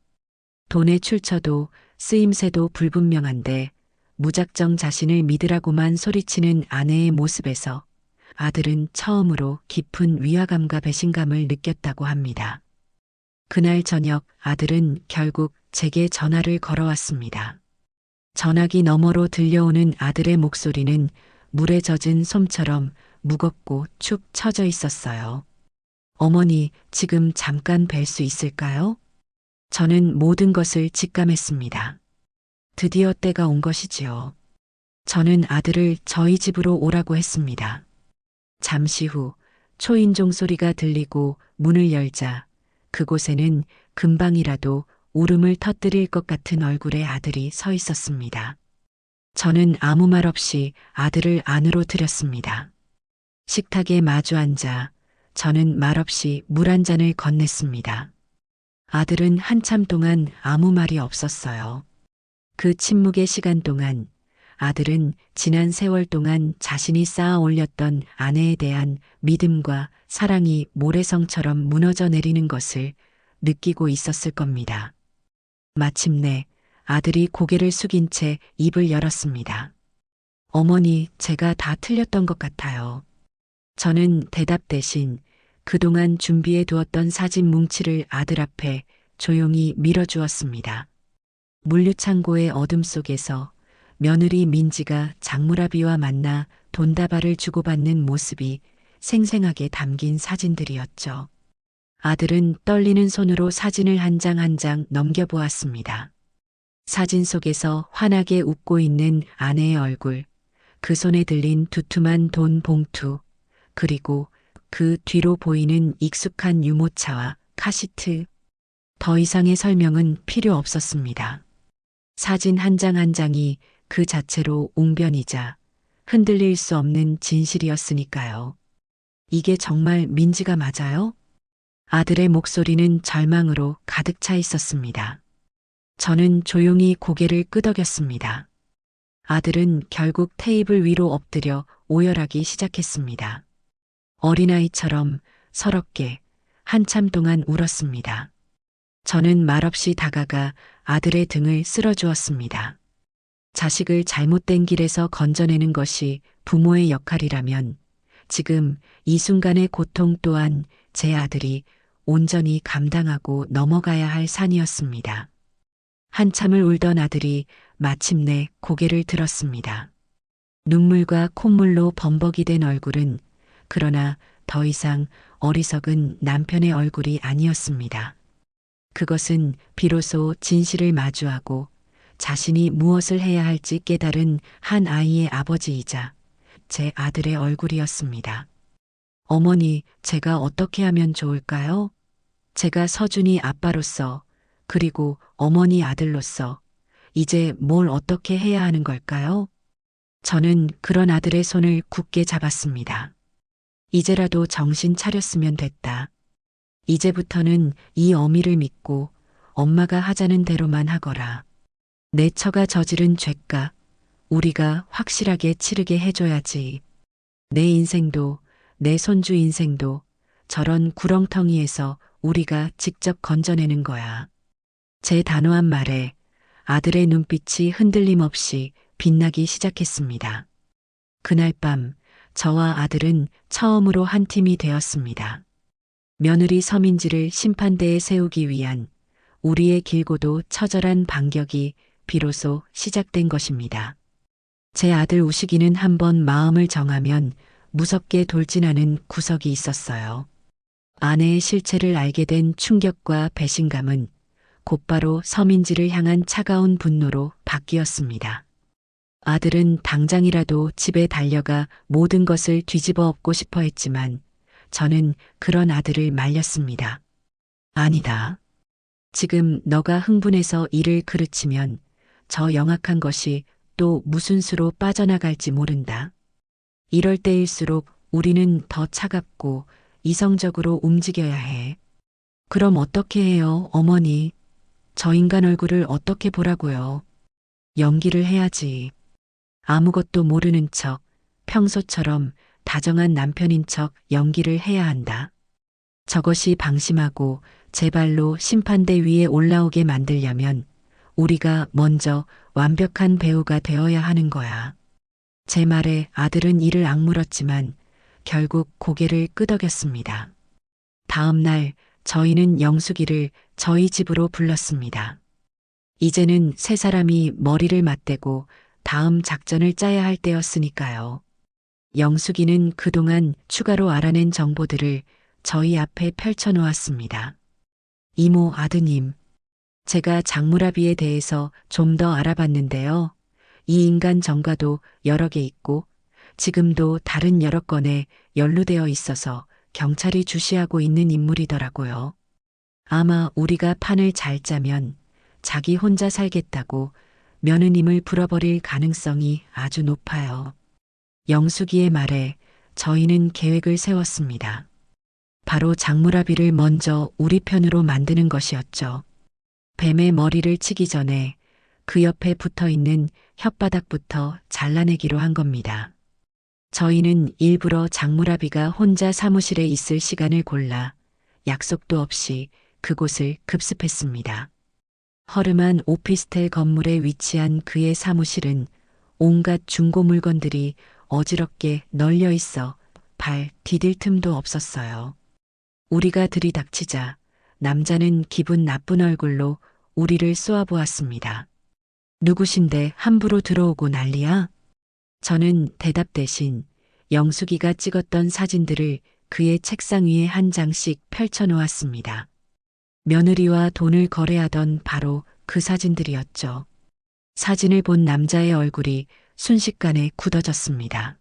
[SPEAKER 1] 돈의 출처도 쓰임새도 불분명한데 무작정 자신을 믿으라고만 소리치는 아내의 모습에서 아들은 처음으로 깊은 위화감과 배신감을 느꼈다고 합니다. 그날 저녁 아들은 결국 제게 전화를 걸어왔습니다. 전화기 너머로 들려오는 아들의 목소리는 물에 젖은 솜처럼 무겁고 축 처져 있었어요. 어머니, 지금 잠깐 뵐 수 있을까요? 저는 모든 것을 직감했습니다. 드디어 때가 온 것이지요. 저는 아들을 저희 집으로 오라고 했습니다. 잠시 후 초인종 소리가 들리고 문을 열자 그곳에는 금방이라도 울음을 터뜨릴 것 같은 얼굴의 아들이 서 있었습니다. 저는 아무 말 없이 아들을 안으로 들였습니다. 식탁에 마주 앉아 저는 말없이 물 한 잔을 건넸습니다. 아들은 한참 동안 아무 말이 없었어요. 그 침묵의 시간 동안 아들은 지난 세월 동안 자신이 쌓아 올렸던 아내에 대한 믿음과 사랑이 모래성처럼 무너져 내리는 것을 느끼고 있었을 겁니다. 마침내 아들이 고개를 숙인 채 입을 열었습니다. 어머니, 제가 다 틀렸던 것 같아요. 저는 대답 대신 그동안 준비해 두었던 사진 뭉치를 아들 앞에 조용히 밀어주었습니다. 물류창고의 어둠 속에서 며느리 민지가 장무라비와 만나 돈다발을 주고받는 모습이 생생하게 담긴 사진들이었죠. 아들은 떨리는 손으로 사진을 한 장 한 장 넘겨보았습니다. 사진 속에서 환하게 웃고 있는 아내의 얼굴, 그 손에 들린 두툼한 돈 봉투, 그리고 그 뒤로 보이는 익숙한 유모차와 카시트. 더 이상의 설명은 필요 없었습니다. 사진 한 장 한 장이 그 자체로 웅변이자 흔들릴 수 없는 진실이었으니까요. 이게 정말 민지가 맞아요? 아들의 목소리는 절망으로 가득 차 있었습니다. 저는 조용히 고개를 끄덕였습니다. 아들은 결국 테이블 위로 엎드려 오열하기 시작했습니다. 어린아이처럼 서럽게 한참 동안 울었습니다. 저는 말없이 다가가 아들의 등을 쓸어주었습니다. 자식을 잘못된 길에서 건져내는 것이 부모의 역할이라면 지금 이 순간의 고통 또한 제 아들이 온전히 감당하고 넘어가야 할 산이었습니다. 한참을 울던 아들이 마침내 고개를 들었습니다. 눈물과 콧물로 범벅이 된 얼굴은 그러나 더 이상 어리석은 남편의 얼굴이 아니었습니다. 그것은 비로소 진실을 마주하고 자신이 무엇을 해야 할지 깨달은 한 아이의 아버지이자 제 아들의 얼굴이었습니다. 어머니, 제가 어떻게 하면 좋을까요? 제가 서준이 아빠로서 그리고 어머니 아들로서 이제 뭘 어떻게 해야 하는 걸까요? 저는 그런 아들의 손을 굳게 잡았습니다. 이제라도 정신 차렸으면 됐다. 이제부터는 이 어미를 믿고 엄마가 하자는 대로만 하거라. 내 처가 저지른 죄값 우리가 확실하게 치르게 해줘야지. 내 인생도 내 손주 인생도 저런 구렁텅이에서 우리가 직접 건져내는 거야. 제 단호한 말에 아들의 눈빛이 흔들림 없이 빛나기 시작했습니다. 그날 밤 저와 아들은 처음으로 한 팀이 되었습니다. 며느리 서민지를 심판대에 세우기 위한 우리의 길고도 처절한 반격이 비로소 시작된 것입니다. 제 아들 우식이는 한번 마음을 정하면 무섭게 돌진하는 구석이 있었어요. 아내의 실체를 알게 된 충격과 배신감은 곧바로 서민지를 향한 차가운 분노로 바뀌었습니다. 아들은 당장이라도 집에 달려가 모든 것을 뒤집어 엎고 싶어 했지만 저는 그런 아들을 말렸습니다. 아니다. 지금 너가 흥분해서 일을 그르치면 저 영악한 것이 또 무슨 수로 빠져나갈지 모른다. 이럴 때일수록 우리는 더 차갑고 이성적으로 움직여야 해. 그럼 어떻게 해요, 어머니? 저 인간 얼굴을 어떻게 보라고요? 연기를 해야지. 아무것도 모르는 척, 평소처럼 다정한 남편인 척 연기를 해야 한다. 저것이 방심하고 제 발로 심판대 위에 올라오게 만들려면 우리가 먼저 완벽한 배우가 되어야 하는 거야. 제 말에 아들은 이를 악물었지만 결국 고개를 끄덕였습니다. 다음 날 저희는 영숙이를 저희 집으로 불렀습니다. 이제는 세 사람이 머리를 맞대고 다음 작전을 짜야 할 때였으니까요. 영숙이는 그동안 추가로 알아낸 정보들을 저희 앞에 펼쳐놓았습니다. 이모 아드님, 제가 장무라비에 대해서 좀 더 알아봤는데요. 이 인간 정과도 여러 개 있고 지금도 다른 여러 건에 연루되어 있어서 경찰이 주시하고 있는 인물이더라고요. 아마 우리가 판을 잘 짜면 자기 혼자 살겠다고 며느님을 불어버릴 가능성이 아주 높아요. 영숙이의 말에 저희는 계획을 세웠습니다. 바로 장무라비를 먼저 우리 편으로 만드는 것이었죠. 뱀의 머리를 치기 전에 그 옆에 붙어 있는 혓바닥부터 잘라내기로 한 겁니다. 저희는 일부러 장무라비가 혼자 사무실에 있을 시간을 골라 약속도 없이 그곳을 급습했습니다. 허름한 오피스텔 건물에 위치한 그의 사무실은 온갖 중고 물건들이 어지럽게 널려 있어 발 디딜 틈도 없었어요. 우리가 들이닥치자 남자는 기분 나쁜 얼굴로 우리를 쏘아보았습니다. 누구신데 함부로 들어오고 난리야? 저는 대답 대신 영숙이가 찍었던 사진들을 그의 책상 위에 한 장씩 펼쳐놓았습니다. 며느리와 돈을 거래하던 바로 그 사진들이었죠. 사진을 본 남자의 얼굴이 순식간에 굳어졌습니다.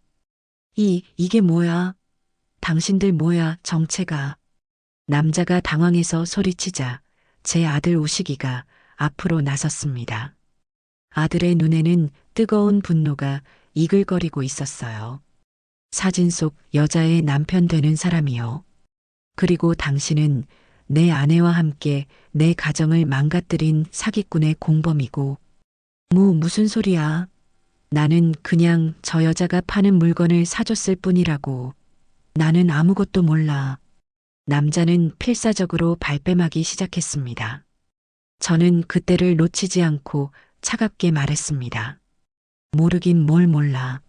[SPEAKER 1] 이게 뭐야? 당신들 뭐야, 정체가. 남자가 당황해서 소리치자 제 아들 우식이가 앞으로 나섰습니다. 아들의 눈에는 뜨거운 분노가 이글거리고 있었어요. 사진 속 여자의 남편 되는 사람이요. 그리고 당신은 내 아내와 함께 내 가정을 망가뜨린 사기꾼의 공범이고. 무슨 소리야. 나는 그냥 저 여자가 파는 물건을 사줬을 뿐이라고. 나는 아무것도 몰라. 남자는 필사적으로 발뺌하기 시작했습니다. 저는 그때를 놓치지 않고 차갑게 말했습니다. 모르긴 뭘 몰라.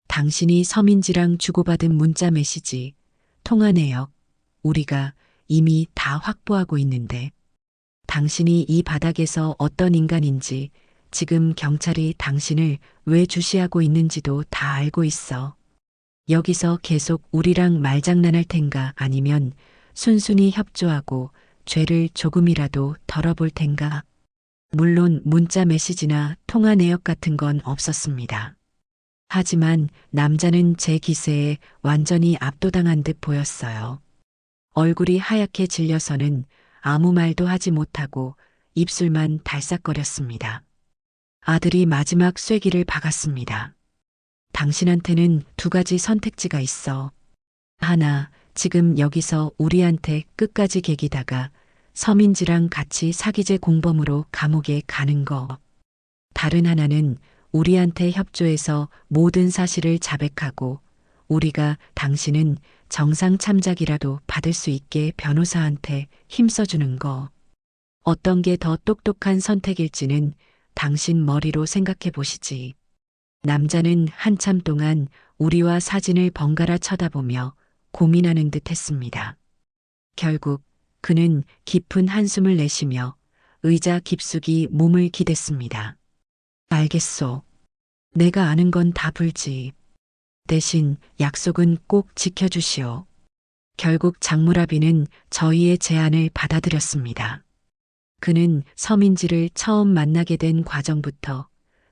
[SPEAKER 1] 당신이 서민지랑 주고받은 문자 메시지, 통화 내역, 우리가 이미 다 확보하고 있는데 당신이 이 바닥에서 어떤 인간인지 지금 경찰이 당신을 왜 주시하고 있는지도 다 알고 있어. 여기서 계속 우리랑 말장난할 텐가 아니면 순순히 협조하고 죄를 조금이라도 덜어볼 텐가. 물론 문자 메시지나 통화 내역 같은 건 없었습니다. 하지만 남자는 제 기세에 완전히 압도당한 듯 보였어요. 얼굴이 하얗게 질려서는 아무 말도 하지 못하고 입술만 달싹거렸습니다. 아들이 마지막 쐐기를 박았습니다. 당신한테는 두 가지 선택지가 있어. 하나, 지금 여기서 우리한테 끝까지 개기다가 서민지랑 같이 사기죄 공범으로 감옥에 가는 거. 다른 하나는 우리한테 협조해서 모든 사실을 자백하고 우리가 당신은 정상 참작이라도 받을 수 있게 변호사한테 힘써주는 거. 어떤 게 더 똑똑한 선택일지는 당신 머리로 생각해 보시지. 남자는 한참 동안 우리와 사진을 번갈아 쳐다보며 고민하는 듯 했습니다. 결국 그는 깊은 한숨을 내쉬며 의자 깊숙이 몸을 기댔습니다. 알겠소. 내가 아는 건 다 불지. 대신 약속은 꼭 지켜주시오. 결국 장무라비는 저희의 제안을 받아들였습니다. 그는 서민지를 처음 만나게 된 과정부터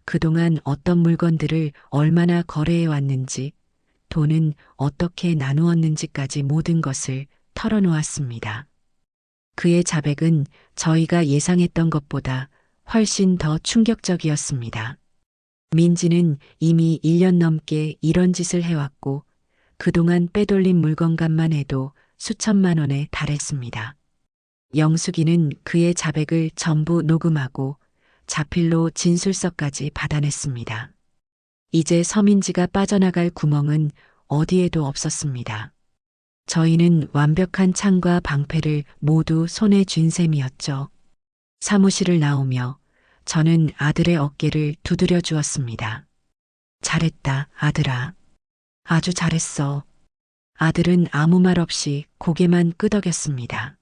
[SPEAKER 1] 그동안 어떤 물건들을 얼마나 거래해 왔는지, 돈은 어떻게 나누었는지까지 모든 것을 털어놓았습니다. 그의 자백은 저희가 예상했던 것보다 훨씬 더 충격적이었습니다. 민지는 이미 1년 넘게 이런 짓을 해왔고 그동안 빼돌린 물건값만 해도 수천만 원에 달했습니다. 영숙이는 그의 자백을 전부 녹음하고 자필로 진술서까지 받아냈습니다. 이제 서민지가 빠져나갈 구멍은 어디에도 없었습니다. 저희는 완벽한 창과 방패를 모두 손에 쥔 셈이었죠. 사무실을 나오며 저는 아들의 어깨를 두드려 주었습니다. 잘했다, 아들아. 아주 잘했어. 아들은 아무 말 없이 고개만 끄덕였습니다.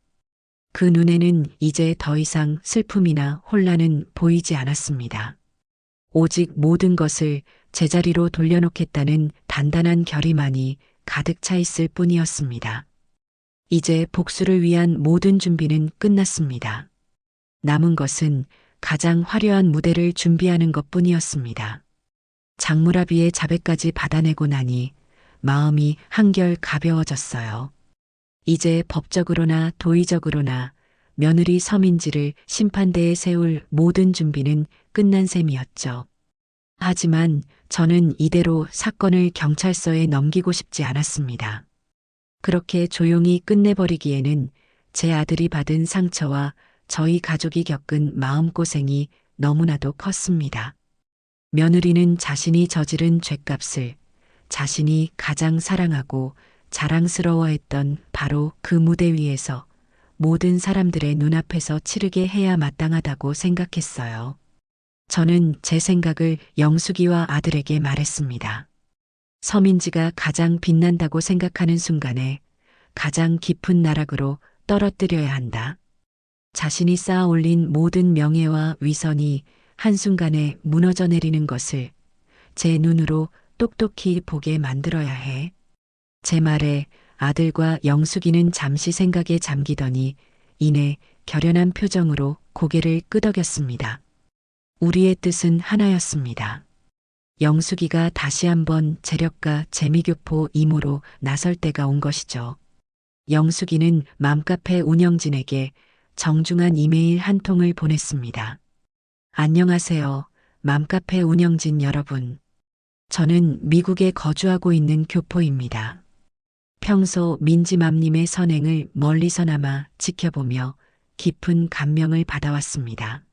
[SPEAKER 1] 그 눈에는 이제 더 이상 슬픔이나 혼란은 보이지 않았습니다. 오직 모든 것을 제자리로 돌려놓겠다는 단단한 결의만이 가득 차 있을 뿐이었습니다. 이제 복수를 위한 모든 준비는 끝났습니다. 남은 것은 가장 화려한 무대를 준비하는 것뿐이었습니다. 장무라비의 자백까지 받아내고 나니 마음이 한결 가벼워졌어요. 이제 법적으로나 도의적으로나 며느리 서민지를 심판대에 세울 모든 준비는 끝난 셈이었죠. 하지만 저는 이대로 사건을 경찰서에 넘기고 싶지 않았습니다. 그렇게 조용히 끝내버리기에는 제 아들이 받은 상처와 저희 가족이 겪은 마음고생이 너무나도 컸습니다. 며느리는 자신이 저지른 죄값을 자신이 가장 사랑하고 자랑스러워했던 바로 그 무대 위에서 모든 사람들의 눈앞에서 치르게 해야 마땅하다고 생각했어요. 저는 제 생각을 영숙이와 아들에게 말했습니다. 서민지가 가장 빛난다고 생각하는 순간에 가장 깊은 나락으로 떨어뜨려야 한다. 자신이 쌓아 올린 모든 명예와 위선이 한순간에 무너져 내리는 것을 제 눈으로 똑똑히 보게 만들어야 해. 제 말에 아들과 영숙이는 잠시 생각에 잠기더니 이내 결연한 표정으로 고개를 끄덕였습니다. 우리의 뜻은 하나였습니다. 영숙이가 다시 한번 재력가 재미교포 이모로 나설 때가 온 것이죠. 영숙이는 맘카페 운영진에게 정중한 이메일 한 통을 보냈습니다. 안녕하세요. 맘카페 운영진 여러분. 저는 미국에 거주하고 있는 교포입니다. 평소 민지맘님의 선행을 멀리서나마 지켜보며 깊은 감명을 받아왔습니다.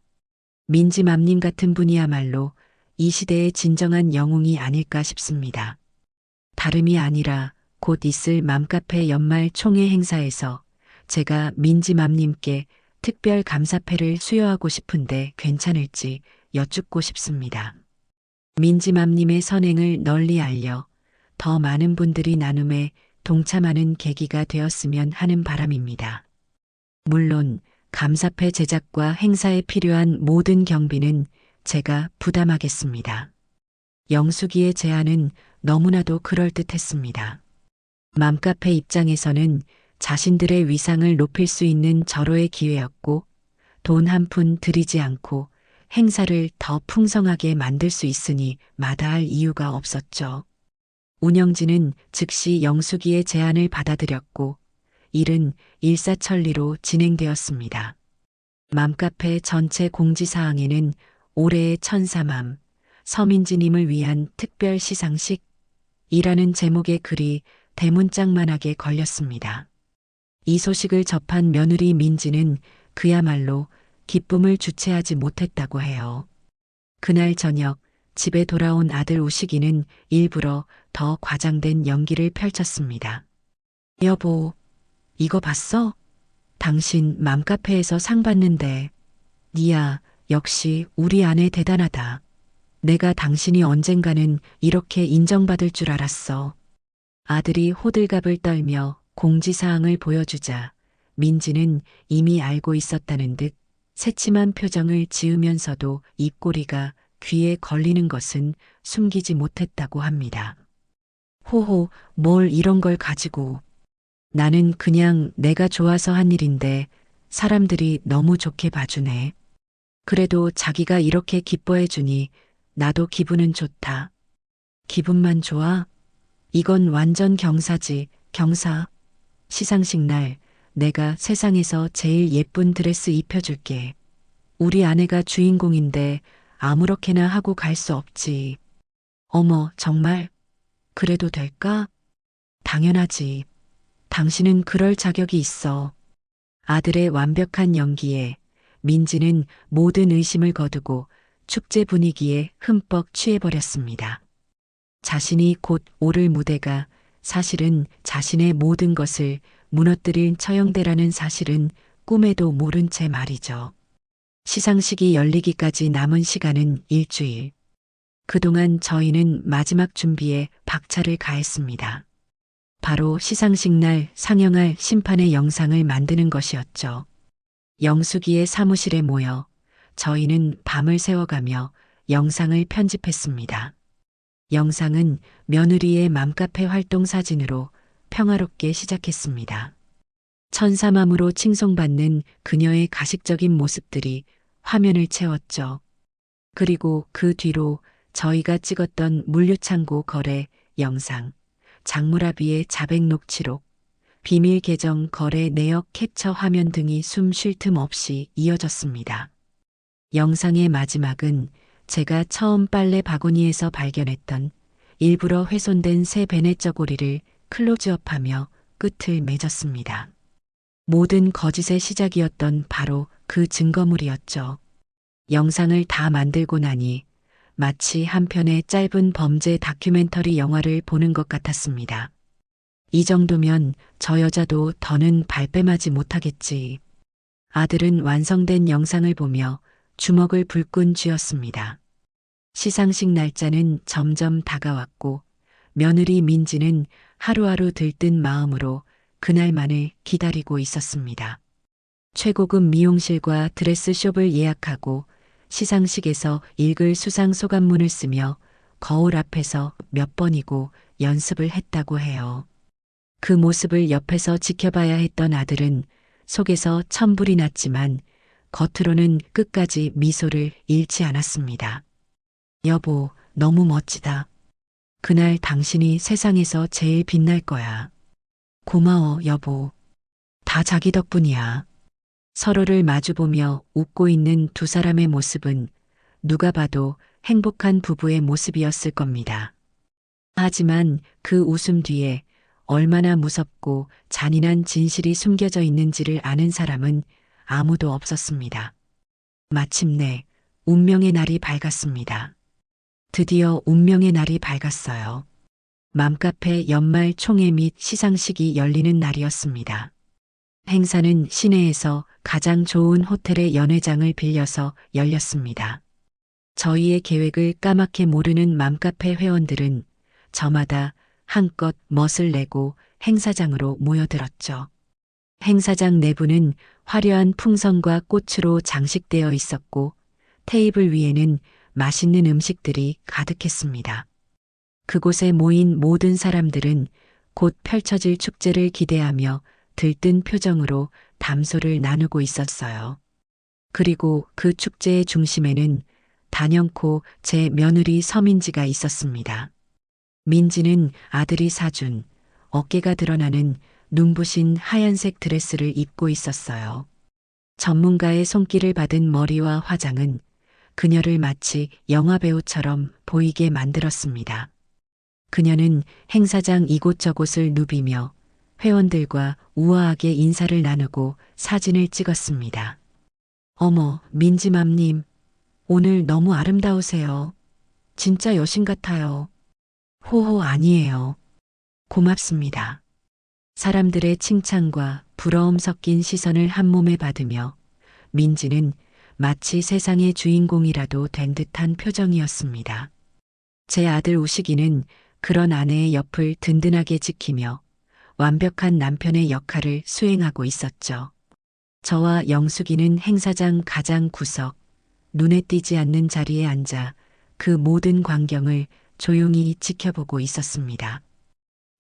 [SPEAKER 1] 민지맘님 같은 분이야말로 이 시대의 진정한 영웅이 아닐까 싶습니다. 다름이 아니라 곧 있을 맘카페 연말 총회 행사에서 제가 민지맘님께 특별 감사패를 수여하고 싶은데 괜찮을지 여쭙고 싶습니다. 민지맘님의 선행을 널리 알려 더 많은 분들이 나눔에 동참하는 계기가 되었으면 하는 바람입니다. 물론 감사패 제작과 행사에 필요한 모든 경비는 제가 부담하겠습니다. 영숙이의 제안은 너무나도 그럴듯했습니다. 맘카페 입장에서는 자신들의 위상을 높일 수 있는 절호의 기회였고 돈 한 푼 들이지 않고 행사를 더 풍성하게 만들 수 있으니 마다할 이유가 없었죠. 운영진은 즉시 영숙이의 제안을 받아들였고 일은 일사천리로 진행되었습니다. 맘카페 전체 공지사항에는 올해의 천사맘, 서민지님을 위한 특별 시상식이라는 제목의 글이 대문짝만하게 걸렸습니다. 이 소식을 접한 며느리 민지는 그야말로 기쁨을 주체하지 못했다고 해요. 그날 저녁 집에 돌아온 아들 우식이는 일부러 더 과장된 연기를 펼쳤습니다. 여보, 이거 봤어? 당신 맘카페에서 상 받는데. 니야, 역시 우리 아내 대단하다. 내가 당신이 언젠가는 이렇게 인정받을 줄 알았어. 아들이 호들갑을 떨며 공지사항을 보여주자 민지는 이미 알고 있었다는 듯 새침한 표정을 지으면서도 입꼬리가 귀에 걸리는 것은 숨기지 못했다고 합니다. 호호, 뭘 이런 걸 가지고. 나는 그냥 내가 좋아서 한 일인데 사람들이 너무 좋게 봐주네. 그래도 자기가 이렇게 기뻐해 주니 나도 기분은 좋다. 기분만 좋아? 이건 완전 경사지, 경사. 시상식 날 내가 세상에서 제일 예쁜 드레스 입혀줄게. 우리 아내가 주인공인데 아무렇게나 하고 갈 수 없지. 어머, 정말? 그래도 될까? 당연하지. 당신은 그럴 자격이 있어. 아들의 완벽한 연기에 민지는 모든 의심을 거두고 축제 분위기에 흠뻑 취해버렸습니다. 자신이 곧 오를 무대가 사실은 자신의 모든 것을 무너뜨릴 처형대라는 사실은 꿈에도 모른 채 말이죠. 시상식이 열리기까지 남은 시간은 일주일. 그동안 저희는 마지막 준비에 박차를 가했습니다. 바로 시상식 날 상영할 심판의 영상을 만드는 것이었죠. 영숙이의 사무실에 모여 저희는 밤을 새워가며 영상을 편집했습니다. 영상은 며느리의 맘카페 활동 사진으로 평화롭게 시작했습니다. 천사맘으로 칭송받는 그녀의 가식적인 모습들이 화면을 채웠죠. 그리고 그 뒤로 저희가 찍었던 물류창고 거래 영상, 장무라비의 자백 녹취록, 비밀 계정 거래 내역 캡처 화면 등이 숨 쉴 틈 없이 이어졌습니다. 영상의 마지막은 제가 처음 빨래 바구니에서 발견했던 일부러 훼손된 새 베넷 저고리를 클로즈업하며 끝을 맺었습니다. 모든 거짓의 시작이었던 바로 그 증거물이었죠. 영상을 다 만들고 나니 마치 한 편의 짧은 범죄 다큐멘터리 영화를 보는 것 같았습니다. 이 정도면 저 여자도 더는 발뺌하지 못하겠지. 아들은 완성된 영상을 보며 주먹을 불끈 쥐었습니다. 시상식 날짜는 점점 다가왔고 며느리 민지는 하루하루 들뜬 마음으로 그날만을 기다리고 있었습니다. 최고급 미용실과 드레스숍을 예약하고 시상식에서 읽을 수상 소감문을 쓰며 거울 앞에서 몇 번이고 연습을 했다고 해요. 그 모습을 옆에서 지켜봐야 했던 아들은 속에서 천불이 났지만 겉으로는 끝까지 미소를 잃지 않았습니다. 여보, 너무 멋지다. 그날 당신이 세상에서 제일 빛날 거야. 고마워, 여보. 다 자기 덕분이야. 서로를 마주보며 웃고 있는 두 사람의 모습은 누가 봐도 행복한 부부의 모습이었을 겁니다. 하지만 그 웃음 뒤에 얼마나 무섭고 잔인한 진실이 숨겨져 있는지를 아는 사람은 아무도 없었습니다. 마침내 운명의 날이 밝았습니다. 드디어 운명의 날이 밝았어요. 맘카페 연말 총회 및 시상식이 열리는 날이었습니다. 행사는 시내에서 가장 좋은 호텔의 연회장을 빌려서 열렸습니다. 저희의 계획을 까맣게 모르는 맘카페 회원들은 저마다 한껏 멋을 내고 행사장으로 모여들었죠. 행사장 내부는 화려한 풍선과 꽃으로 장식되어 있었고 테이블 위에는 맛있는 음식들이 가득했습니다. 그곳에 모인 모든 사람들은 곧 펼쳐질 축제를 기대하며 들뜬 표정으로 담소를 나누고 있었어요. 그리고 그 축제의 중심에는 단연코 제 며느리 서민지가 있었습니다. 민지는 아들이 사준 어깨가 드러나는 눈부신 하얀색 드레스를 입고 있었어요. 전문가의 손길을 받은 머리와 화장은 그녀를 마치 영화배우처럼 보이게 만들었습니다. 그녀는 행사장 이곳저곳을 누비며 회원들과 우아하게 인사를 나누고 사진을 찍었습니다. 어머, 민지맘님, 오늘 너무 아름다우세요. 진짜 여신 같아요. 호호 아니에요. 고맙습니다. 사람들의 칭찬과 부러움 섞인 시선을 한 몸에 받으며 민지는 마치 세상의 주인공이라도 된 듯한 표정이었습니다. 제 아들 우식이는 그런 아내의 옆을 든든하게 지키며 완벽한 남편의 역할을 수행하고 있었죠. 저와 영숙이는 행사장 가장 구석, 눈에 띄지 않는 자리에 앉아 그 모든 광경을 조용히 지켜보고 있었습니다.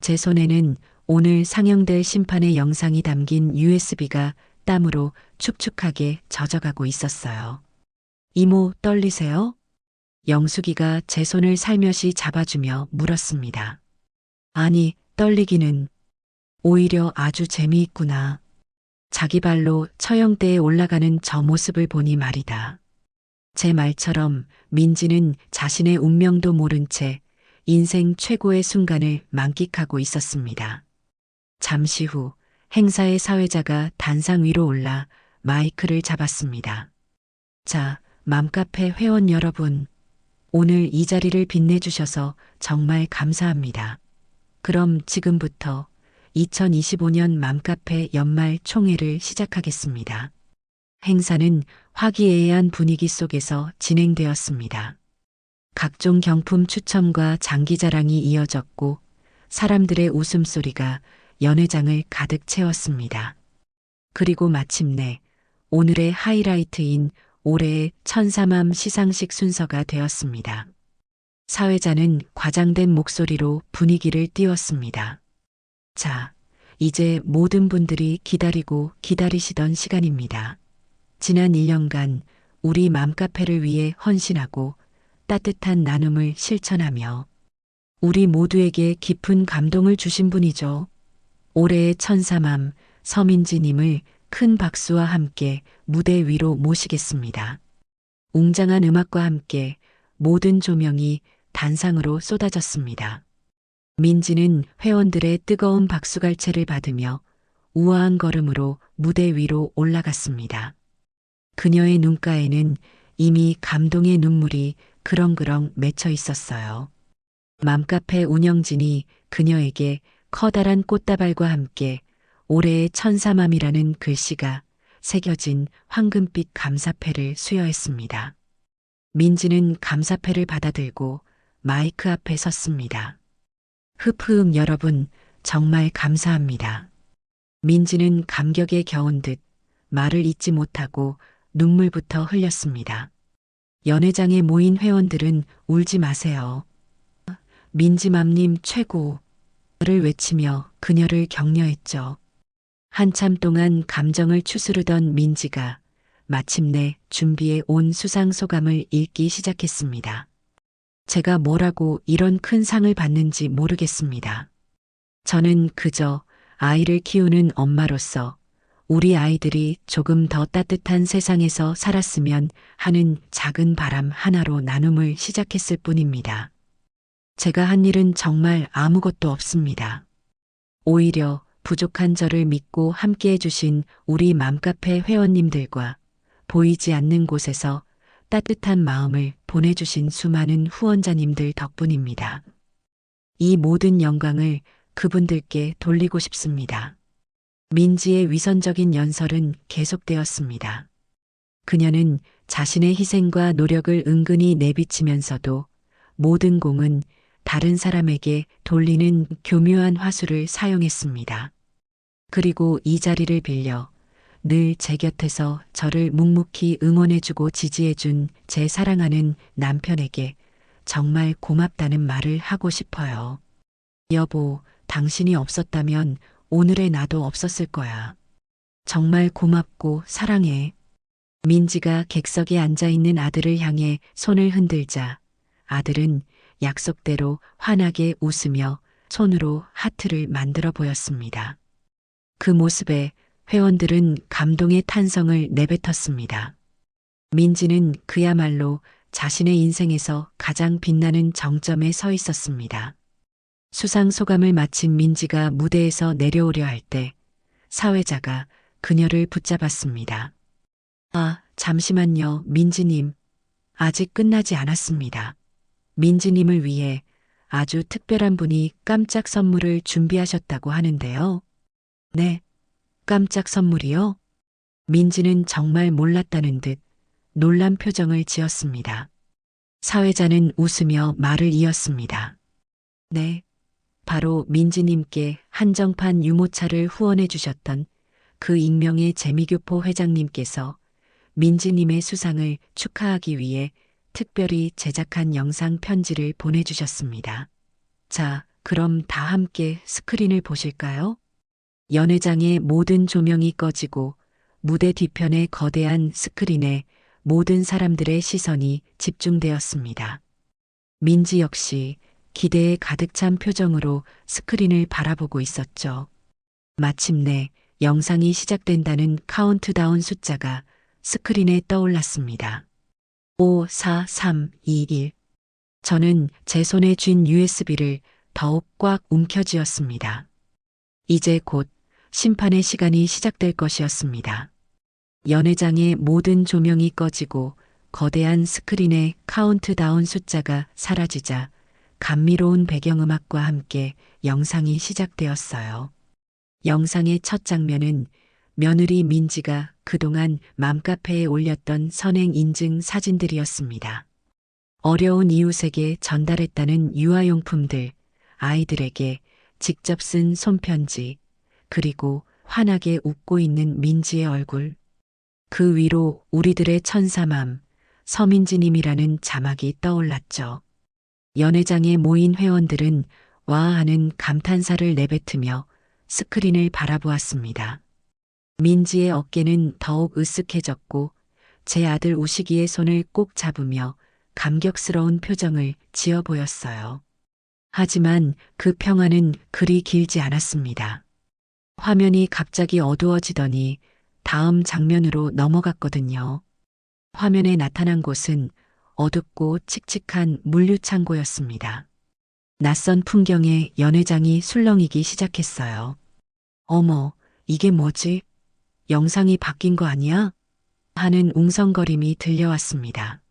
[SPEAKER 1] 제 손에는 오늘 상영될 심판의 영상이 담긴 USB가 땀으로 축축하게 젖어가고 있었어요. 이모, 떨리세요? 영숙이가 제 손을 살며시 잡아주며 물었습니다. 아니, 떨리기는 오히려 아주 재미있구나. 자기 발로 처형대에 올라가는 저 모습을 보니 말이다. 제 말처럼 민지는 자신의 운명도 모른 채 인생 최고의 순간을 만끽하고 있었습니다. 잠시 후 행사의 사회자가 단상 위로 올라 마이크를 잡았습니다. 자, 맘카페 회원 여러분, 오늘 이 자리를 빛내주셔서 정말 감사합니다. 그럼 지금부터 2025년 맘카페 연말 총회를 시작하겠습니다. 행사는 화기애애한 분위기 속에서 진행되었습니다. 각종 경품 추첨과 장기자랑이 이어졌고 사람들의 웃음소리가 연회장을 가득 채웠습니다. 그리고 마침내 오늘의 하이라이트인 올해의 천사맘 시상식 순서가 되었습니다. 사회자는 과장된 목소리로 분위기를 띄웠습니다. 자, 이제 모든 분들이 기다리고 기다리시던 시간입니다. 지난 1년간 우리 맘카페를 위해 헌신하고 따뜻한 나눔을 실천하며 우리 모두에게 깊은 감동을 주신 분이죠. 올해의 천사맘 서민지님을 큰 박수와 함께 무대 위로 모시겠습니다. 웅장한 음악과 함께 모든 조명이 단상으로 쏟아졌습니다. 민지는 회원들의 뜨거운 박수갈채를 받으며 우아한 걸음으로 무대 위로 올라갔습니다. 그녀의 눈가에는 이미 감동의 눈물이 그렁그렁 맺혀 있었어요. 맘카페 운영진이 그녀에게 커다란 꽃다발과 함께 올해의 천사맘이라는 글씨가 새겨진 황금빛 감사패를 수여했습니다. 민지는 감사패를 받아들고 마이크 앞에 섰습니다. 흡흡 여러분, 정말 감사합니다. 민지는 감격에 겨운 듯 말을 잇지 못하고 눈물부터 흘렸습니다. 연회장에 모인 회원들은 울지 마세요. 민지맘님 최고를 외치며 그녀를 격려했죠. 한참 동안 감정을 추스르던 민지가 마침내 준비해 온 수상 소감을 읽기 시작했습니다. 제가 뭐라고 이런 큰 상을 받는지 모르겠습니다. 저는 그저 아이를 키우는 엄마로서 우리 아이들이 조금 더 따뜻한 세상에서 살았으면 하는 작은 바람 하나로 나눔을 시작했을 뿐입니다. 제가 한 일은 정말 아무것도 없습니다. 오히려 부족한 저를 믿고 함께 해주신 우리 맘카페 회원님들과 보이지 않는 곳에서 따뜻한 마음을 보내주신 수많은 후원자님들 덕분입니다. 이 모든 영광을 그분들께 돌리고 싶습니다. 민지의 위선적인 연설은 계속되었습니다. 그녀는 자신의 희생과 노력을 은근히 내비치면서도 모든 공은 다른 사람에게 돌리는 교묘한 화술을 사용했습니다. 그리고 이 자리를 빌려 늘 제 곁에서 저를 묵묵히 응원해주고 지지해준 제 사랑하는 남편에게 정말 고맙다는 말을 하고 싶어요. 여보, 당신이 없었다면 오늘의 나도 없었을 거야. 정말 고맙고 사랑해. 민지가 객석에 앉아있는 아들을 향해 손을 흔들자 아들은 약속대로 환하게 웃으며 손으로 하트를 만들어 보였습니다. 그 모습에 회원들은 감동의 탄성을 내뱉었습니다. 민지는 그야말로 자신의 인생에서 가장 빛나는 정점에 서 있었습니다. 수상 소감을 마친 민지가 무대에서 내려오려 할 때 사회자가 그녀를 붙잡았습니다. 아, 잠시만요, 민지님. 아직 끝나지 않았습니다. 민지님을 위해 아주 특별한 분이 깜짝 선물을 준비하셨다고 하는데요. 네, 깜짝 선물이요? 민지는 정말 몰랐다는 듯 놀란 표정을 지었습니다. 사회자는 웃으며 말을 이었습니다. 네, 바로 민지님께 한정판 유모차를 후원해 주셨던 그 익명의 재미교포 회장님께서 민지님의 수상을 축하하기 위해 특별히 제작한 영상 편지를 보내주셨습니다. 자, 그럼 다 함께 스크린을 보실까요? 연회장의 모든 조명이 꺼지고 무대 뒤편의 거대한 스크린에 모든 사람들의 시선이 집중되었습니다. 민지 역시 기대에 가득 찬 표정으로 스크린을 바라보고 있었죠. 마침내 영상이 시작된다는 카운트다운 숫자가 스크린에 떠올랐습니다. 5, 4, 3, 2, 1. 저는 제 손에 쥔 USB를 더욱 꽉 움켜쥐었습니다. 이제 곧 심판의 시간이 시작될 것이었습니다. 연회장의 모든 조명이 꺼지고 거대한 스크린에 카운트다운 숫자가 사라지자 감미로운 배경음악과 함께 영상이 시작되었어요. 영상의 첫 장면은 며느리 민지가 그동안 맘카페에 올렸던 선행 인증 사진들이었습니다. 어려운 이웃에게 전달했다는 유아용품들, 아이들에게 직접 쓴 손편지, 그리고 환하게 웃고 있는 민지의 얼굴. 그 위로 우리들의 천사맘, 서민지님이라는 자막이 떠올랐죠. 연회장에 모인 회원들은 와 하는 감탄사를 내뱉으며 스크린을 바라보았습니다. 민지의 어깨는 더욱 으쓱해졌고 제 아들 우식이의 손을 꼭 잡으며 감격스러운 표정을 지어 보였어요. 하지만 그 평화는 그리 길지 않았습니다. 화면이 갑자기 어두워지더니 다음 장면으로 넘어갔거든요. 화면에 나타난 곳은 어둡고 칙칙한 물류창고였습니다. 낯선 풍경에 연회장이 술렁이기 시작했어요. 어머, 이게 뭐지? 영상이 바뀐 거 아니야? 하는 웅성거림이 들려왔습니다.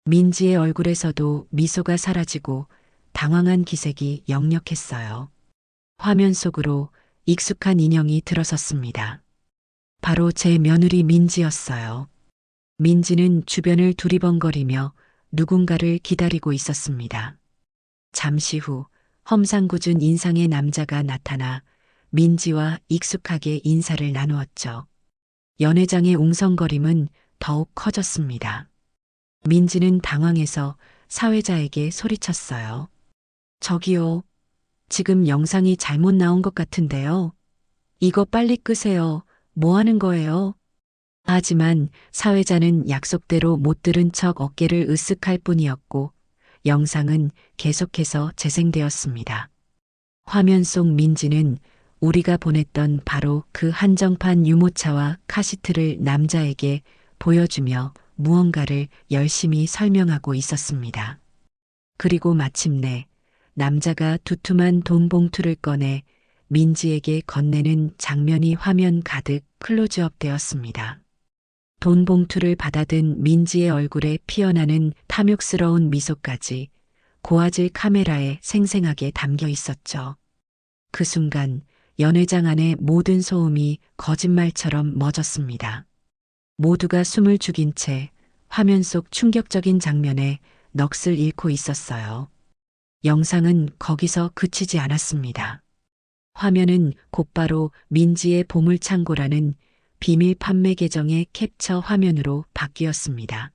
[SPEAKER 1] 민지의 얼굴에서도 미소가 사라지고 당황한 기색이 역력했어요. 화면 속으로 익숙한 인형이 들어섰습니다. 바로 제 며느리 민지였어요. 민지는 주변을 두리번거리며 누군가를 기다리고 있었습니다. 잠시 후 험상궂은 인상의 남자가 나타나 민지와 익숙하게 인사를 나누었죠. 연회장의 웅성거림은 더욱 커졌습니다. 민지는 당황해서 사회자에게 소리쳤어요. 저기요, 지금 영상이 잘못 나온 것 같은데요. 이거 빨리 끄세요. 뭐 하는 거예요? 하지만 사회자는 약속대로 못 들은 척 어깨를 으쓱할 뿐이었고 영상은 계속해서 재생되었습니다. 화면 속 민지는 우리가 보냈던 바로 그 한정판 유모차와 카시트를 남자에게 보여주며 무언가를 열심히 설명하고 있었습니다. 그리고 마침내 남자가 두툼한 돈 봉투를 꺼내 민지에게 건네는 장면이 화면 가득 클로즈업 되었습니다. 돈 봉투를 받아든 민지의 얼굴에 피어나는 탐욕스러운 미소까지 고화질 카메라에 생생하게 담겨 있었죠. 그 순간 연회장 안의 모든 소음이 거짓말처럼 멎었습니다. 모두가 숨을 죽인 채 화면 속 충격적인 장면에 넋을 잃고 있었어요. 영상은 거기서 그치지 않았습니다. 화면은 곧바로 민지의 보물창고라는 비밀 판매 계정의 캡처 화면으로 바뀌었습니다.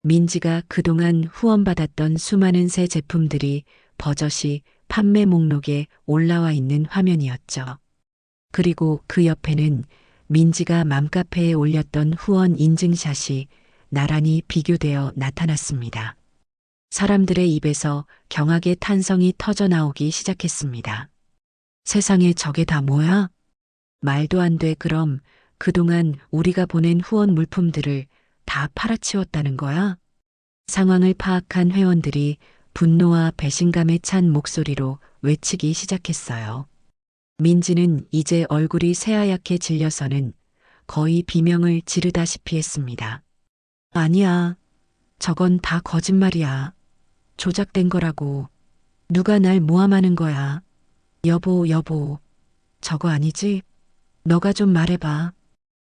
[SPEAKER 1] 민지가 그동안 후원받았던 수많은 새 제품들이 버젓이 판매 목록에 올라와 있는 화면이었죠. 그리고 그 옆에는 민지가 맘카페에 올렸던 후원 인증샷이 나란히 비교되어 나타났습니다. 사람들의 입에서 경악의 탄성이 터져 나오기 시작했습니다. 세상에 저게 다 뭐야? 말도 안 돼. 그럼 그동안 우리가 보낸 후원 물품들을 다 팔아치웠다는 거야? 상황을 파악한 회원들이 분노와 배신감에 찬 목소리로 외치기 시작했어요. 민지는 이제 얼굴이 새하얗게 질려서는 거의 비명을 지르다시피 했습니다. 아니야. 저건 다 거짓말이야. 조작된 거라고. 누가 날 모함하는 거야. 여보. 저거 아니지? 너가 좀 말해봐.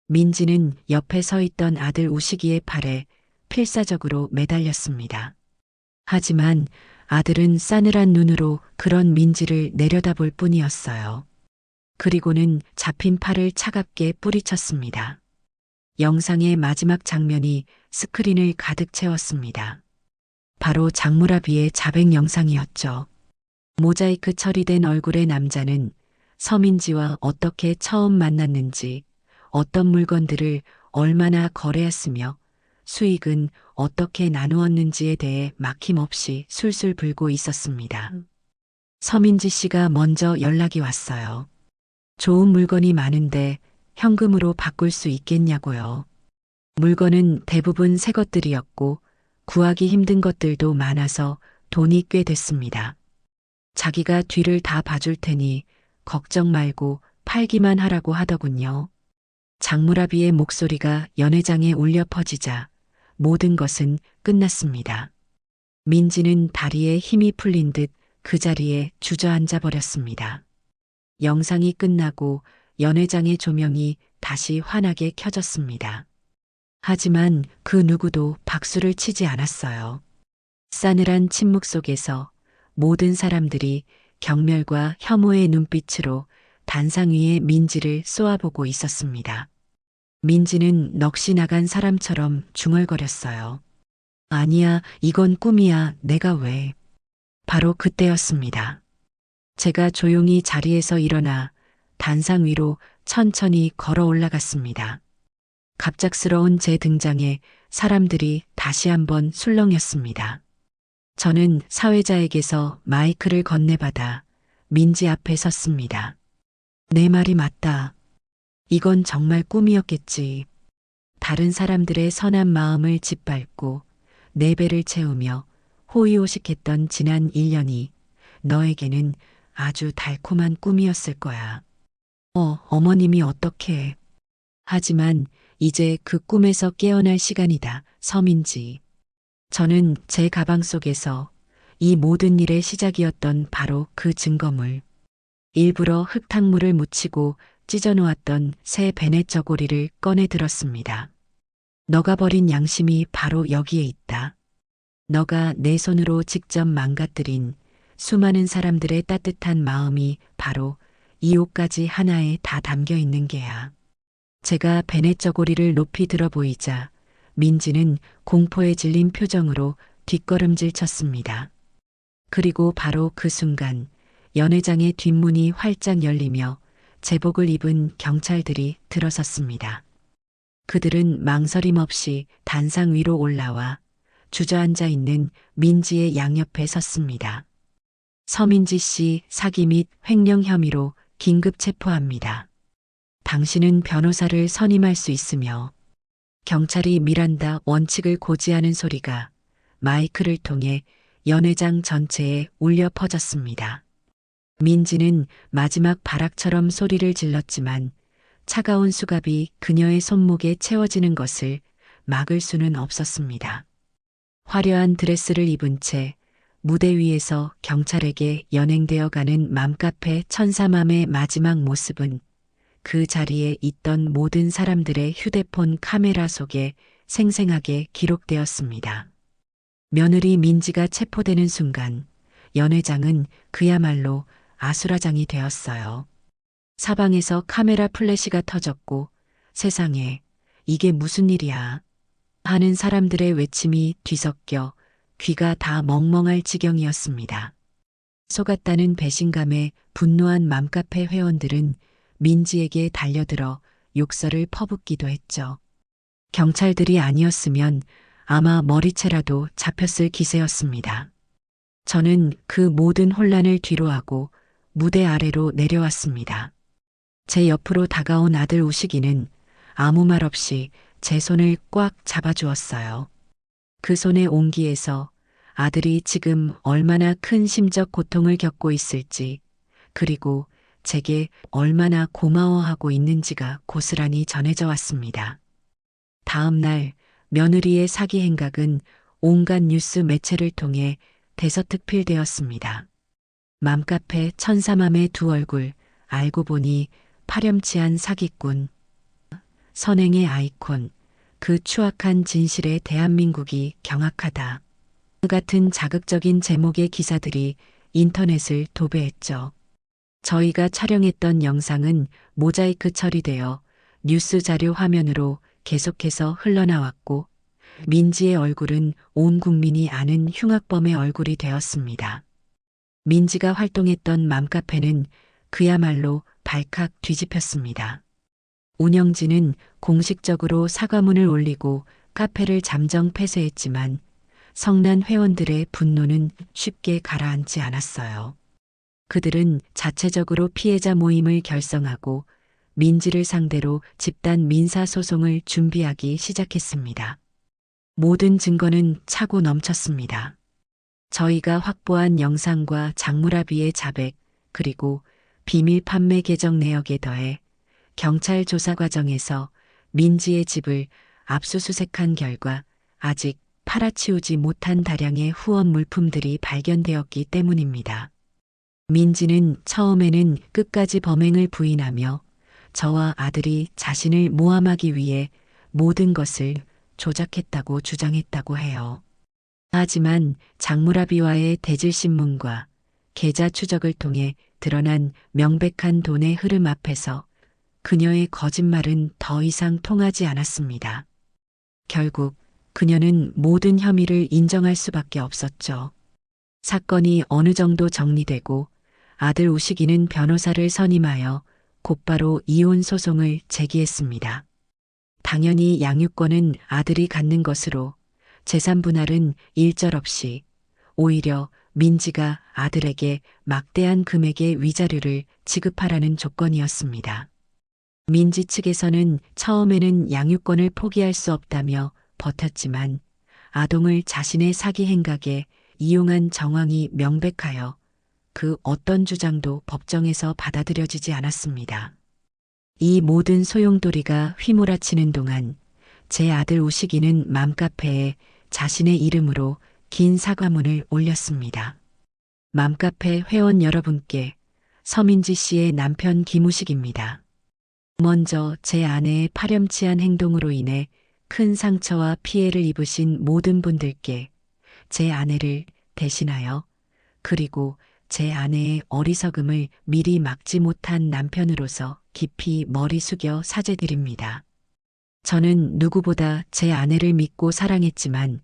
[SPEAKER 1] 민지는 옆에 서 있던 아들 우식이의 팔에 필사적으로 매달렸습니다. 하지만 아들은 싸늘한 눈으로 그런 민지를 내려다볼 뿐이었어요. 그리고는 잡힌 팔을 차갑게 뿌리쳤습니다. 영상의 마지막 장면이 스크린을 가득 채웠습니다. 바로 장무라비의 자백 영상이었죠. 모자이크 처리된 얼굴의 남자는 서민지와 어떻게 처음 만났는지, 어떤 물건들을 얼마나 거래했으며 수익은 어떻게 나누었는지에 대해 막힘없이 술술 불고 있었습니다. 서민지 씨가 먼저 연락이 왔어요. 좋은 물건이 많은데 현금으로 바꿀 수 있겠냐고요. 물건은 대부분 새 것들이었고 구하기 힘든 것들도 많아서 돈이 꽤 됐습니다. 자기가 뒤를 다 봐줄 테니 걱정 말고 팔기만 하라고 하더군요. 장무라비의 목소리가 연회장에 울려 퍼지자 모든 것은 끝났습니다. 민지는 다리에 힘이 풀린 듯 그 자리에 주저앉아 버렸습니다. 영상이 끝나고 연회장의 조명이 다시 환하게 켜졌습니다. 하지만 그 누구도 박수를 치지 않았어요. 싸늘한 침묵 속에서 모든 사람들이 경멸과 혐오의 눈빛으로 단상 위에 민지를 쏘아보고 있었습니다. 민지는 넋이 나간 사람처럼 중얼거렸어요. 아니야, 이건 꿈이야, 내가 왜. 바로 그때였습니다. 제가 조용히 자리에서 일어나 단상 위로 천천히 걸어 올라갔습니다. 갑작스러운 제 등장에 사람들이 다시 한번 술렁였습니다. 저는 사회자에게서 마이크를 건네받아 민지 앞에 섰습니다. 내 말이 맞다. 이건 정말 꿈이었겠지. 다른 사람들의 선한 마음을 짓밟고 내 배를 채우며 호의호식했던 지난 1년이 너에게는 아주 달콤한 꿈이었을 거야. 어머님이 어떻게. 하지만 이제 그 꿈에서 깨어날 시간이다, 서민지. 저는 제 가방 속에서 이 모든 일의 시작이었던 바로 그 증거물. 일부러 흙탕물을 묻히고 찢어놓았던 새 베넷 저고리를 꺼내 들었습니다. 너가 버린 양심이 바로 여기에 있다. 너가 내 손으로 직접 망가뜨린 수많은 사람들의 따뜻한 마음이 바로 이 옷가지 하나에 다 담겨 있는 게야. 제가 베넷 저고리를 높이 들어 보이자 민지는 공포에 질린 표정으로 뒷걸음질 쳤습니다. 그리고 바로 그 순간 연회장의 뒷문이 활짝 열리며 제복을 입은 경찰들이 들어섰습니다. 그들은 망설임 없이 단상 위로 올라와 주저앉아 있는 민지의 양옆에 섰습니다. 서민지 씨 사기 및 횡령 혐의로 긴급 체포합니다. 당신은 변호사를 선임할 수 있으며 경찰이 미란다 원칙을 고지하는 소리가 마이크를 통해 연회장 전체에 울려 퍼졌습니다. 민지는 마지막 발악처럼 소리를 질렀지만 차가운 수갑이 그녀의 손목에 채워지는 것을 막을 수는 없었습니다. 화려한 드레스를 입은 채 무대 위에서 경찰에게 연행되어 가는 맘카페 천사맘의 마지막 모습은 그 자리에 있던 모든 사람들의 휴대폰 카메라 속에 생생하게 기록되었습니다. 며느리 민지가 체포되는 순간 연회장은 그야말로 아수라장이 되었어요. 사방에서 카메라 플래시가 터졌고 세상에 이게 무슨 일이야 하는 사람들의 외침이 뒤섞여 귀가 다 멍멍할 지경이었습니다. 속았다는 배신감에 분노한 맘카페 회원들은 민지에게 달려들어 욕설을 퍼붓기도 했죠. 경찰들이 아니었으면 아마 머리채라도 잡혔을 기세였습니다. 저는 그 모든 혼란을 뒤로하고 무대 아래로 내려왔습니다. 제 옆으로 다가온 아들 우식이는 아무 말 없이 제 손을 꽉 잡아주었어요. 그 손의 온기에서 아들이 지금 얼마나 큰 심적 고통을 겪고 있을지, 그리고 제게 얼마나 고마워하고 있는지가 고스란히 전해져 왔습니다. 다음 날 며느리의 사기 행각은 온갖 뉴스 매체를 통해 대서특필되었습니다. 맘카페 천사맘의 두 얼굴, 알고 보니 파렴치한 사기꾼, 선행의 아이콘, 그 추악한 진실에 대한민국이 경악하다. 그 같은 자극적인 제목의 기사들이 인터넷을 도배했죠. 저희가 촬영했던 영상은 모자이크 처리되어 뉴스 자료 화면으로 계속해서 흘러나왔고 민지의 얼굴은 온 국민이 아는 흉악범의 얼굴이 되었습니다. 민지가 활동했던 맘카페는 그야말로 발칵 뒤집혔습니다. 운영진은 공식적으로 사과문을 올리고 카페를 잠정 폐쇄했지만 성난 회원들의 분노는 쉽게 가라앉지 않았어요. 그들은 자체적으로 피해자 모임을 결성하고 민지를 상대로 집단 민사소송을 준비하기 시작했습니다. 모든 증거는 차고 넘쳤습니다. 저희가 확보한 영상과 장무라비의 자백, 그리고 비밀 판매 계정 내역에 더해 경찰 조사 과정에서 민지의 집을 압수수색한 결과 아직 팔아치우지 못한 다량의 후원 물품들이 발견되었기 때문입니다. 민지는 처음에는 끝까지 범행을 부인하며 저와 아들이 자신을 모함하기 위해 모든 것을 조작했다고 주장했다고 해요. 하지만 장무라비와의 대질신문과 계좌 추적을 통해 드러난 명백한 돈의 흐름 앞에서 그녀의 거짓말은 더 이상 통하지 않았습니다. 결국 그녀는 모든 혐의를 인정할 수밖에 없었죠. 사건이 어느 정도 정리되고 아들 우식이는 변호사를 선임하여 곧바로 이혼 소송을 제기했습니다. 당연히 양육권은 아들이 갖는 것으로 재산 분할은 일절없이 오히려 민지가 아들에게 막대한 금액의 위자료를 지급하라는 조건이었습니다. 민지 측에서는 처음에는 양육권을 포기할 수 없다며 버텼지만 아동을 자신의 사기 행각에 이용한 정황이 명백하여 그 어떤 주장도 법정에서 받아들여지지 않았습니다. 이 모든 소용돌이가 휘몰아치는 동안 제 아들 우식이는 맘카페에 자신의 이름으로 긴 사과문을 올렸습니다. 맘카페 회원 여러분께 서민지 씨의 남편 김우식입니다. 먼저 제 아내의 파렴치한 행동으로 인해 큰 상처와 피해를 입으신 모든 분들께 제 아내를 대신하여 그리고 제 아내의 어리석음을 미리 막지 못한 남편으로서 깊이 머리 숙여 사죄드립니다. 저는 누구보다 제 아내를 믿고 사랑했지만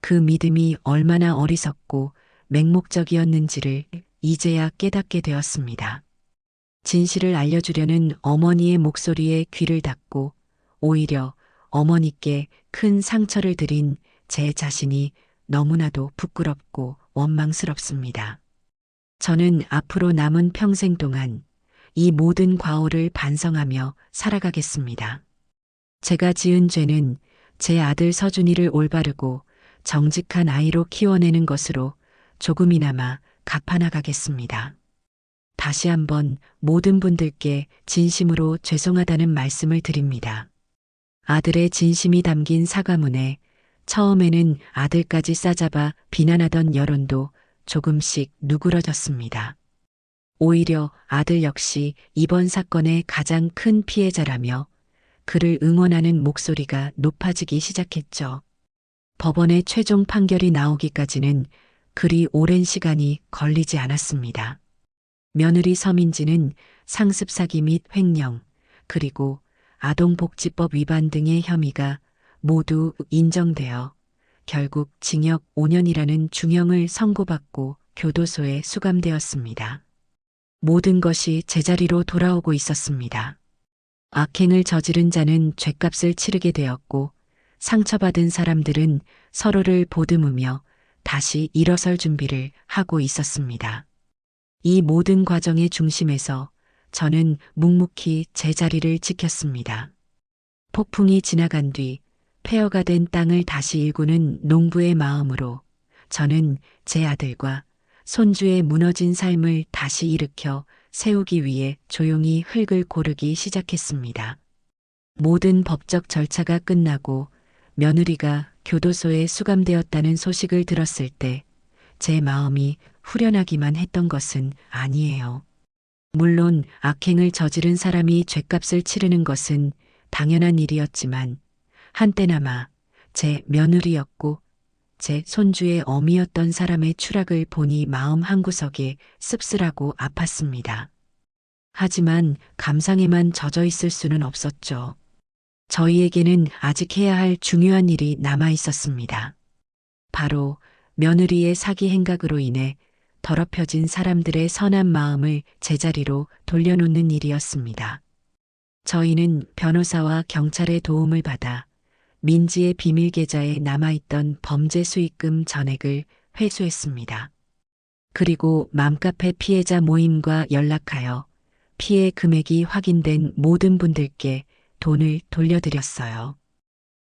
[SPEAKER 1] 그 믿음이 얼마나 어리석고 맹목적이었는지를 이제야 깨닫게 되었습니다. 진실을 알려주려는 어머니의 목소리에 귀를 닫고 오히려 어머니께 큰 상처를 드린 제 자신이 너무나도 부끄럽고 원망스럽습니다. 저는 앞으로 남은 평생 동안 이 모든 과오를 반성하며 살아가겠습니다. 제가 지은 죄는 제 아들 서준이를 올바르고 정직한 아이로 키워내는 것으로 조금이나마 갚아나가겠습니다. 다시 한번 모든 분들께 진심으로 죄송하다는 말씀을 드립니다. 아들의 진심이 담긴 사과문에 처음에는 아들까지 싸잡아 비난하던 여론도 조금씩 누그러졌습니다. 오히려 아들 역시 이번 사건의 가장 큰 피해자라며 그를 응원하는 목소리가 높아지기 시작했죠. 법원의 최종 판결이 나오기까지는 그리 오랜 시간이 걸리지 않았습니다. 며느리 서민지는 상습 사기 및 횡령, 그리고 아동복지법 위반 등의 혐의가 모두 인정되어 결국 징역 5년이라는 중형을 선고받고 교도소에 수감되었습니다. 모든 것이 제자리로 돌아오고 있었습니다. 악행을 저지른 자는 죗값을 치르게 되었고 상처받은 사람들은 서로를 보듬으며 다시 일어설 준비를 하고 있었습니다. 이 모든 과정의 중심에서 저는 묵묵히 제 자리를 지켰습니다. 폭풍이 지나간 뒤 폐허가 된 땅을 다시 일구는 농부의 마음으로 저는 제 아들과 손주의 무너진 삶을 다시 일으켜 세우기 위해 조용히 흙을 고르기 시작했습니다. 모든 법적 절차가 끝나고 며느리가 교도소에 수감되었다는 소식을 들었을 때 제 마음이 후련하기만 했던 것은 아니에요. 물론 악행을 저지른 사람이 죗값을 치르는 것은 당연한 일이었지만 한때나마 제 며느리였고 제 손주의 어미였던 사람의 추락을 보니 마음 한구석에 씁쓸하고 아팠습니다. 하지만 감상에만 젖어 있을 수는 없었죠. 저희에게는 아직 해야 할 중요한 일이 남아 있었습니다. 바로 며느리의 사기 행각으로 인해 더럽혀진 사람들의 선한 마음을 제자리로 돌려놓는 일이었습니다. 저희는 변호사와 경찰의 도움을 받아 민지의 비밀 계좌에 남아있던 범죄 수익금 전액을 회수했습니다. 그리고 맘카페 피해자 모임과 연락하여 피해 금액이 확인된 모든 분들께 돈을 돌려드렸어요.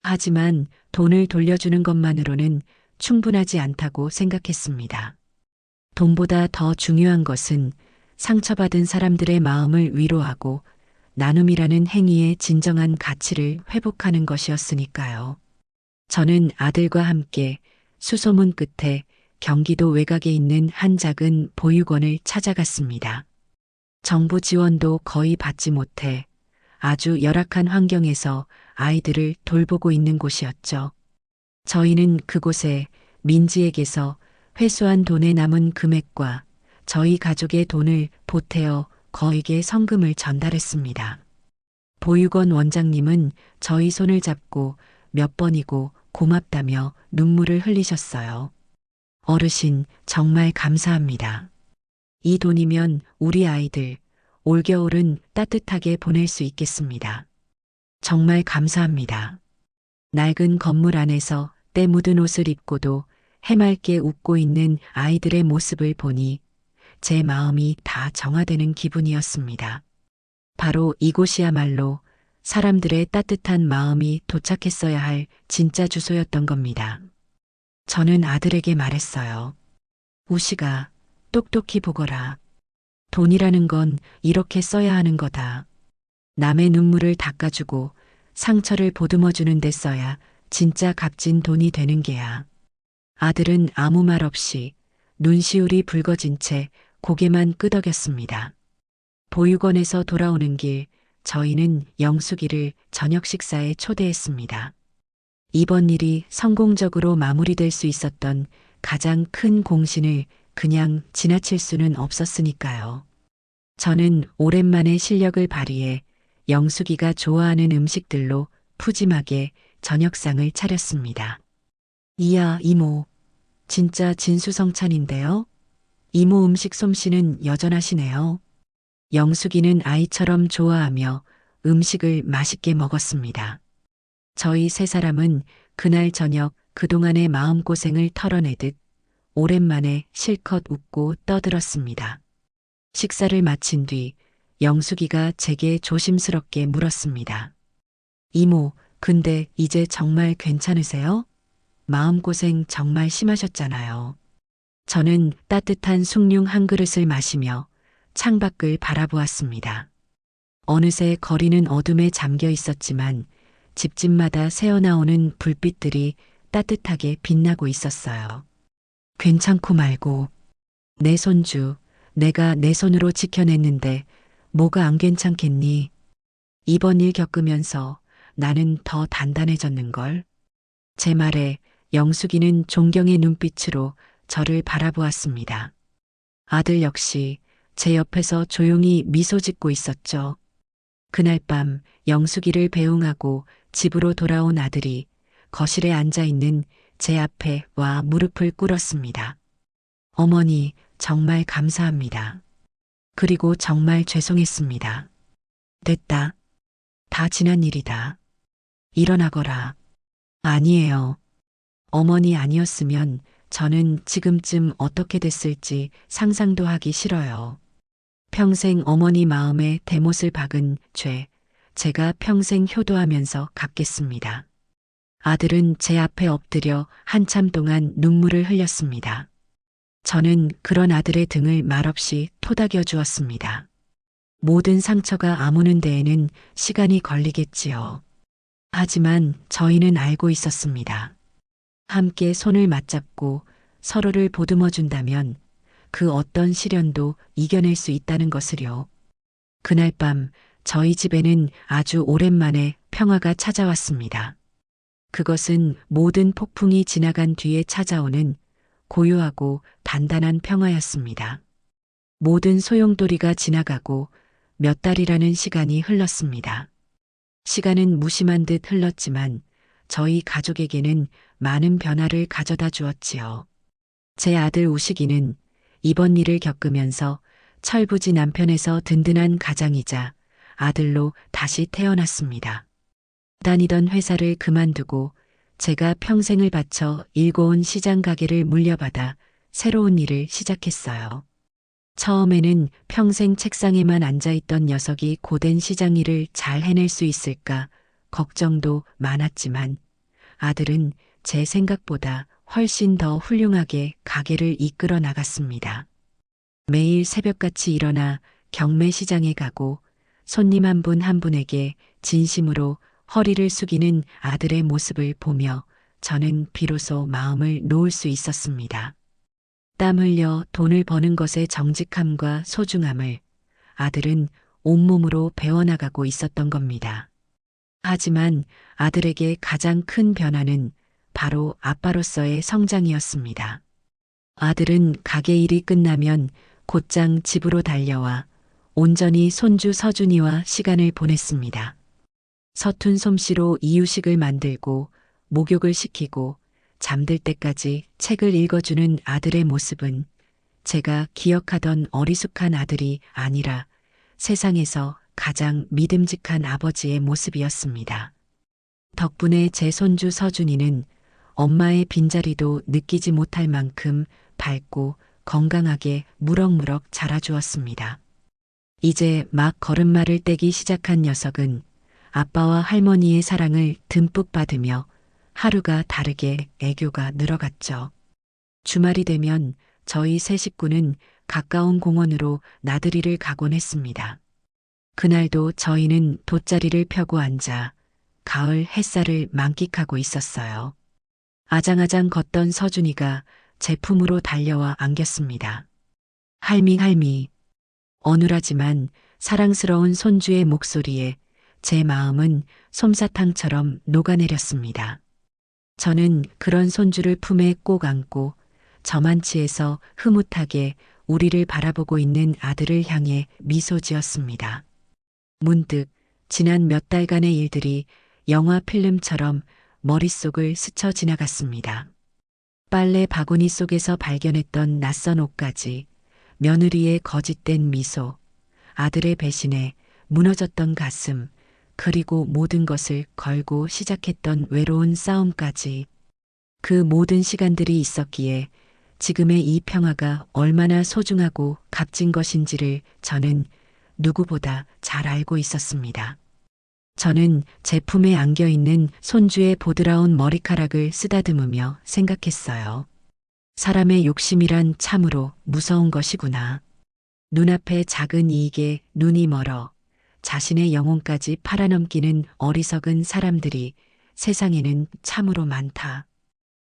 [SPEAKER 1] 하지만 돈을 돌려주는 것만으로는 충분하지 않다고 생각했습니다. 돈보다 더 중요한 것은 상처받은 사람들의 마음을 위로하고 나눔이라는 행위의 진정한 가치를 회복하는 것이었으니까요. 저는 아들과 함께 수소문 끝에 경기도 외곽에 있는 한 작은 보육원을 찾아갔습니다. 정부 지원도 거의 받지 못해 아주 열악한 환경에서 아이들을 돌보고 있는 곳이었죠. 저희는 그곳에 민지에게서 회수한 돈에 남은 금액과 저희 가족의 돈을 보태어 거액의 성금을 전달했습니다. 보육원 원장님은 저희 손을 잡고 몇 번이고 고맙다며 눈물을 흘리셨어요. 어르신, 정말 감사합니다. 이 돈이면 우리 아이들 올겨울은 따뜻하게 보낼 수 있겠습니다. 정말 감사합니다. 낡은 건물 안에서 때 묻은 옷을 입고도 해맑게 웃고 있는 아이들의 모습을 보니 제 마음이 다 정화되는 기분이었습니다. 바로 이곳이야말로 사람들의 따뜻한 마음이 도착했어야 할 진짜 주소였던 겁니다. 저는 아들에게 말했어요. 우시가 똑똑히 보거라. 돈이라는 건 이렇게 써야 하는 거다. 남의 눈물을 닦아주고 상처를 보듬어주는 데 써야 진짜 값진 돈이 되는 게야. 아들은 아무 말 없이 눈시울이 붉어진 채 고개만 끄덕였습니다. 보육원에서 돌아오는 길 저희는 영숙이를 저녁 식사에 초대했습니다. 이번 일이 성공적으로 마무리될 수 있었던 가장 큰 공신을 그냥 지나칠 수는 없었으니까요. 저는 오랜만에 실력을 발휘해 영숙이가 좋아하는 음식들로 푸짐하게 저녁상을 차렸습니다. 이야, 이모. 진짜 진수성찬인데요? 이모 음식 솜씨는 여전하시네요. 영숙이는 아이처럼 좋아하며 음식을 맛있게 먹었습니다. 저희 세 사람은 그날 저녁 그동안의 마음고생을 털어내듯 오랜만에 실컷 웃고 떠들었습니다. 식사를 마친 뒤 영숙이가 제게 조심스럽게 물었습니다. 이모, 근데 이제 정말 괜찮으세요? 마음고생 정말 심하셨잖아요. 저는 따뜻한 숭늉 한 그릇을 마시며 창밖을 바라보았습니다. 어느새 거리는 어둠에 잠겨 있었지만 집집마다 새어나오는 불빛들이 따뜻하게 빛나고 있었어요. 괜찮고 말고 내 손주, 내가 내 손으로 지켜냈는데 뭐가 안 괜찮겠니? 이번 일 겪으면서 나는 더 단단해졌는걸. 제 말에 영숙이는 존경의 눈빛으로 저를 바라보았습니다. 아들 역시 제 옆에서 조용히 미소 짓고 있었죠. 그날 밤 영숙이를 배웅하고 집으로 돌아온 아들이 거실에 앉아 있는 제 앞에 와 무릎을 꿇었습니다. 어머니, 정말 감사합니다. 그리고 정말 죄송했습니다. 됐다. 다 지난 일이다. 일어나거라. 아니에요. 어머니 아니었으면 저는 지금쯤 어떻게 됐을지 상상도 하기 싫어요. 평생 어머니 마음에 대못을 박은 죄, 제가 평생 효도하면서 갚겠습니다. 아들은 제 앞에 엎드려 한참 동안 눈물을 흘렸습니다. 저는 그런 아들의 등을 말없이 토닥여 주었습니다. 모든 상처가 아무는 데에는 시간이 걸리겠지요. 하지만 저희는 알고 있었습니다. 함께 손을 맞잡고 서로를 보듬어 준다면 그 어떤 시련도 이겨낼 수 있다는 것을요. 그날 밤 저희 집에는 아주 오랜만에 평화가 찾아왔습니다. 그것은 모든 폭풍이 지나간 뒤에 찾아오는 고요하고 단단한 평화였습니다. 모든 소용돌이가 지나가고 몇 달이라는 시간이 흘렀습니다. 시간은 무심한 듯 흘렀지만 저희 가족에게는 많은 변화를 가져다 주었지요. 제 아들 우식이는 이번 일을 겪으면서 철부지 남편에서 든든한 가장이자 아들로 다시 태어났습니다. 다니던 회사를 그만두고 제가 평생을 바쳐 일궈온 시장 가게를 물려받아 새로운 일을 시작했어요. 처음에는 평생 책상에만 앉아있던 녀석이 고된 시장 일을 잘 해낼 수 있을까 걱정도 많았지만 아들은 제 생각보다 훨씬 더 훌륭하게 가게를 이끌어 나갔습니다. 매일 새벽같이 일어나 경매 시장에 가고 손님 한 분 한 분에게 진심으로 허리를 숙이는 아들의 모습을 보며 저는 비로소 마음을 놓을 수 있었습니다. 땀 흘려 돈을 버는 것의 정직함과 소중함을 아들은 온몸으로 배워나가고 있었던 겁니다. 하지만 아들에게 가장 큰 변화는 바로 아빠로서의 성장이었습니다. 아들은 가게 일이 끝나면 곧장 집으로 달려와 온전히 손주 서준이와 시간을 보냈습니다. 서툰 솜씨로 이유식을 만들고 목욕을 시키고 잠들 때까지 책을 읽어주는 아들의 모습은 제가 기억하던 어리숙한 아들이 아니라 세상에서 가장 믿음직한 아버지의 모습이었습니다. 덕분에 제 손주 서준이는 엄마의 빈자리도 느끼지 못할 만큼 밝고 건강하게 무럭무럭 자라주었습니다. 이제 막 걸음마를 떼기 시작한 녀석은 아빠와 할머니의 사랑을 듬뿍 받으며 하루가 다르게 애교가 늘어갔죠. 주말이 되면 저희 세 식구는 가까운 공원으로 나들이를 가곤 했습니다. 그날도 저희는 돗자리를 펴고 앉아 가을 햇살을 만끽하고 있었어요. 아장아장 걷던 서준이가 제 품으로 달려와 안겼습니다. 할미. 어눌하지만 사랑스러운 손주의 목소리에 제 마음은 솜사탕처럼 녹아내렸습니다. 저는 그런 손주를 품에 꼭 안고 저만치에서 흐뭇하게 우리를 바라보고 있는 아들을 향해 미소 지었습니다. 문득 지난 몇 달간의 일들이 영화 필름처럼 머릿속을 스쳐 지나갔습니다. 빨래 바구니 속에서 발견했던 낯선 옷까지, 며느리의 거짓된 미소, 아들의 배신에 무너졌던 가슴, 그리고 모든 것을 걸고 시작했던 외로운 싸움까지 그 모든 시간들이 있었기에 지금의 이 평화가 얼마나 소중하고 값진 것인지를 저는 누구보다 잘 알고 있었습니다. 저는 제 품에 안겨 있는 손주의 보드라운 머리카락을 쓰다듬으며 생각했어요. 사람의 욕심이란 참으로 무서운 것이구나. 눈앞의 작은 이익에 눈이 멀어 자신의 영혼까지 팔아넘기는 어리석은 사람들이 세상에는 참으로 많다.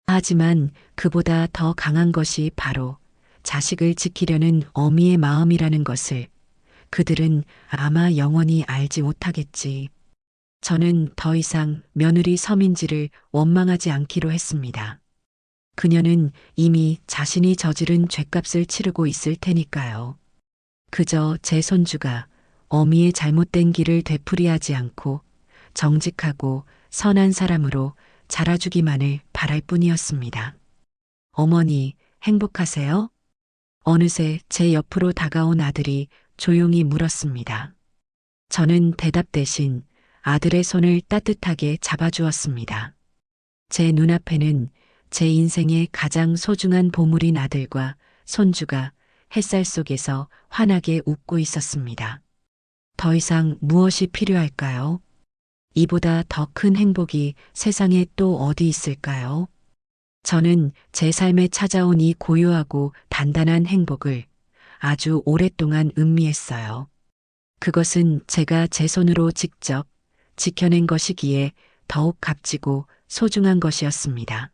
[SPEAKER 1] 하지만 그보다 더 강한 것이 바로 자식을 지키려는 어미의 마음이라는 것을 그들은 아마 영원히 알지 못하겠지. 저는 더 이상 며느리 서민지를 원망하지 않기로 했습니다. 그녀는 이미 자신이 저지른 죗값을 치르고 있을 테니까요. 그저 제 손주가 어미의 잘못된 길을 되풀이하지 않고 정직하고 선한 사람으로 자라주기만을 바랄 뿐이었습니다. 어머니, 행복하세요? 어느새 제 옆으로 다가온 아들이 조용히 물었습니다. 저는 대답 대신 아들의 손을 따뜻하게 잡아주었습니다. 제 눈앞에는 제 인생의 가장 소중한 보물인 아들과 손주가 햇살 속에서 환하게 웃고 있었습니다. 더 이상 무엇이 필요할까요? 이보다 더 큰 행복이 세상에 또 어디 있을까요? 저는 제 삶에 찾아온 이 고요하고 단단한 행복을 아주 오랫동안 음미했어요. 그것은 제가 제 손으로 직접 지켜낸 것이기에 더욱 값지고 소중한 것이었습니다.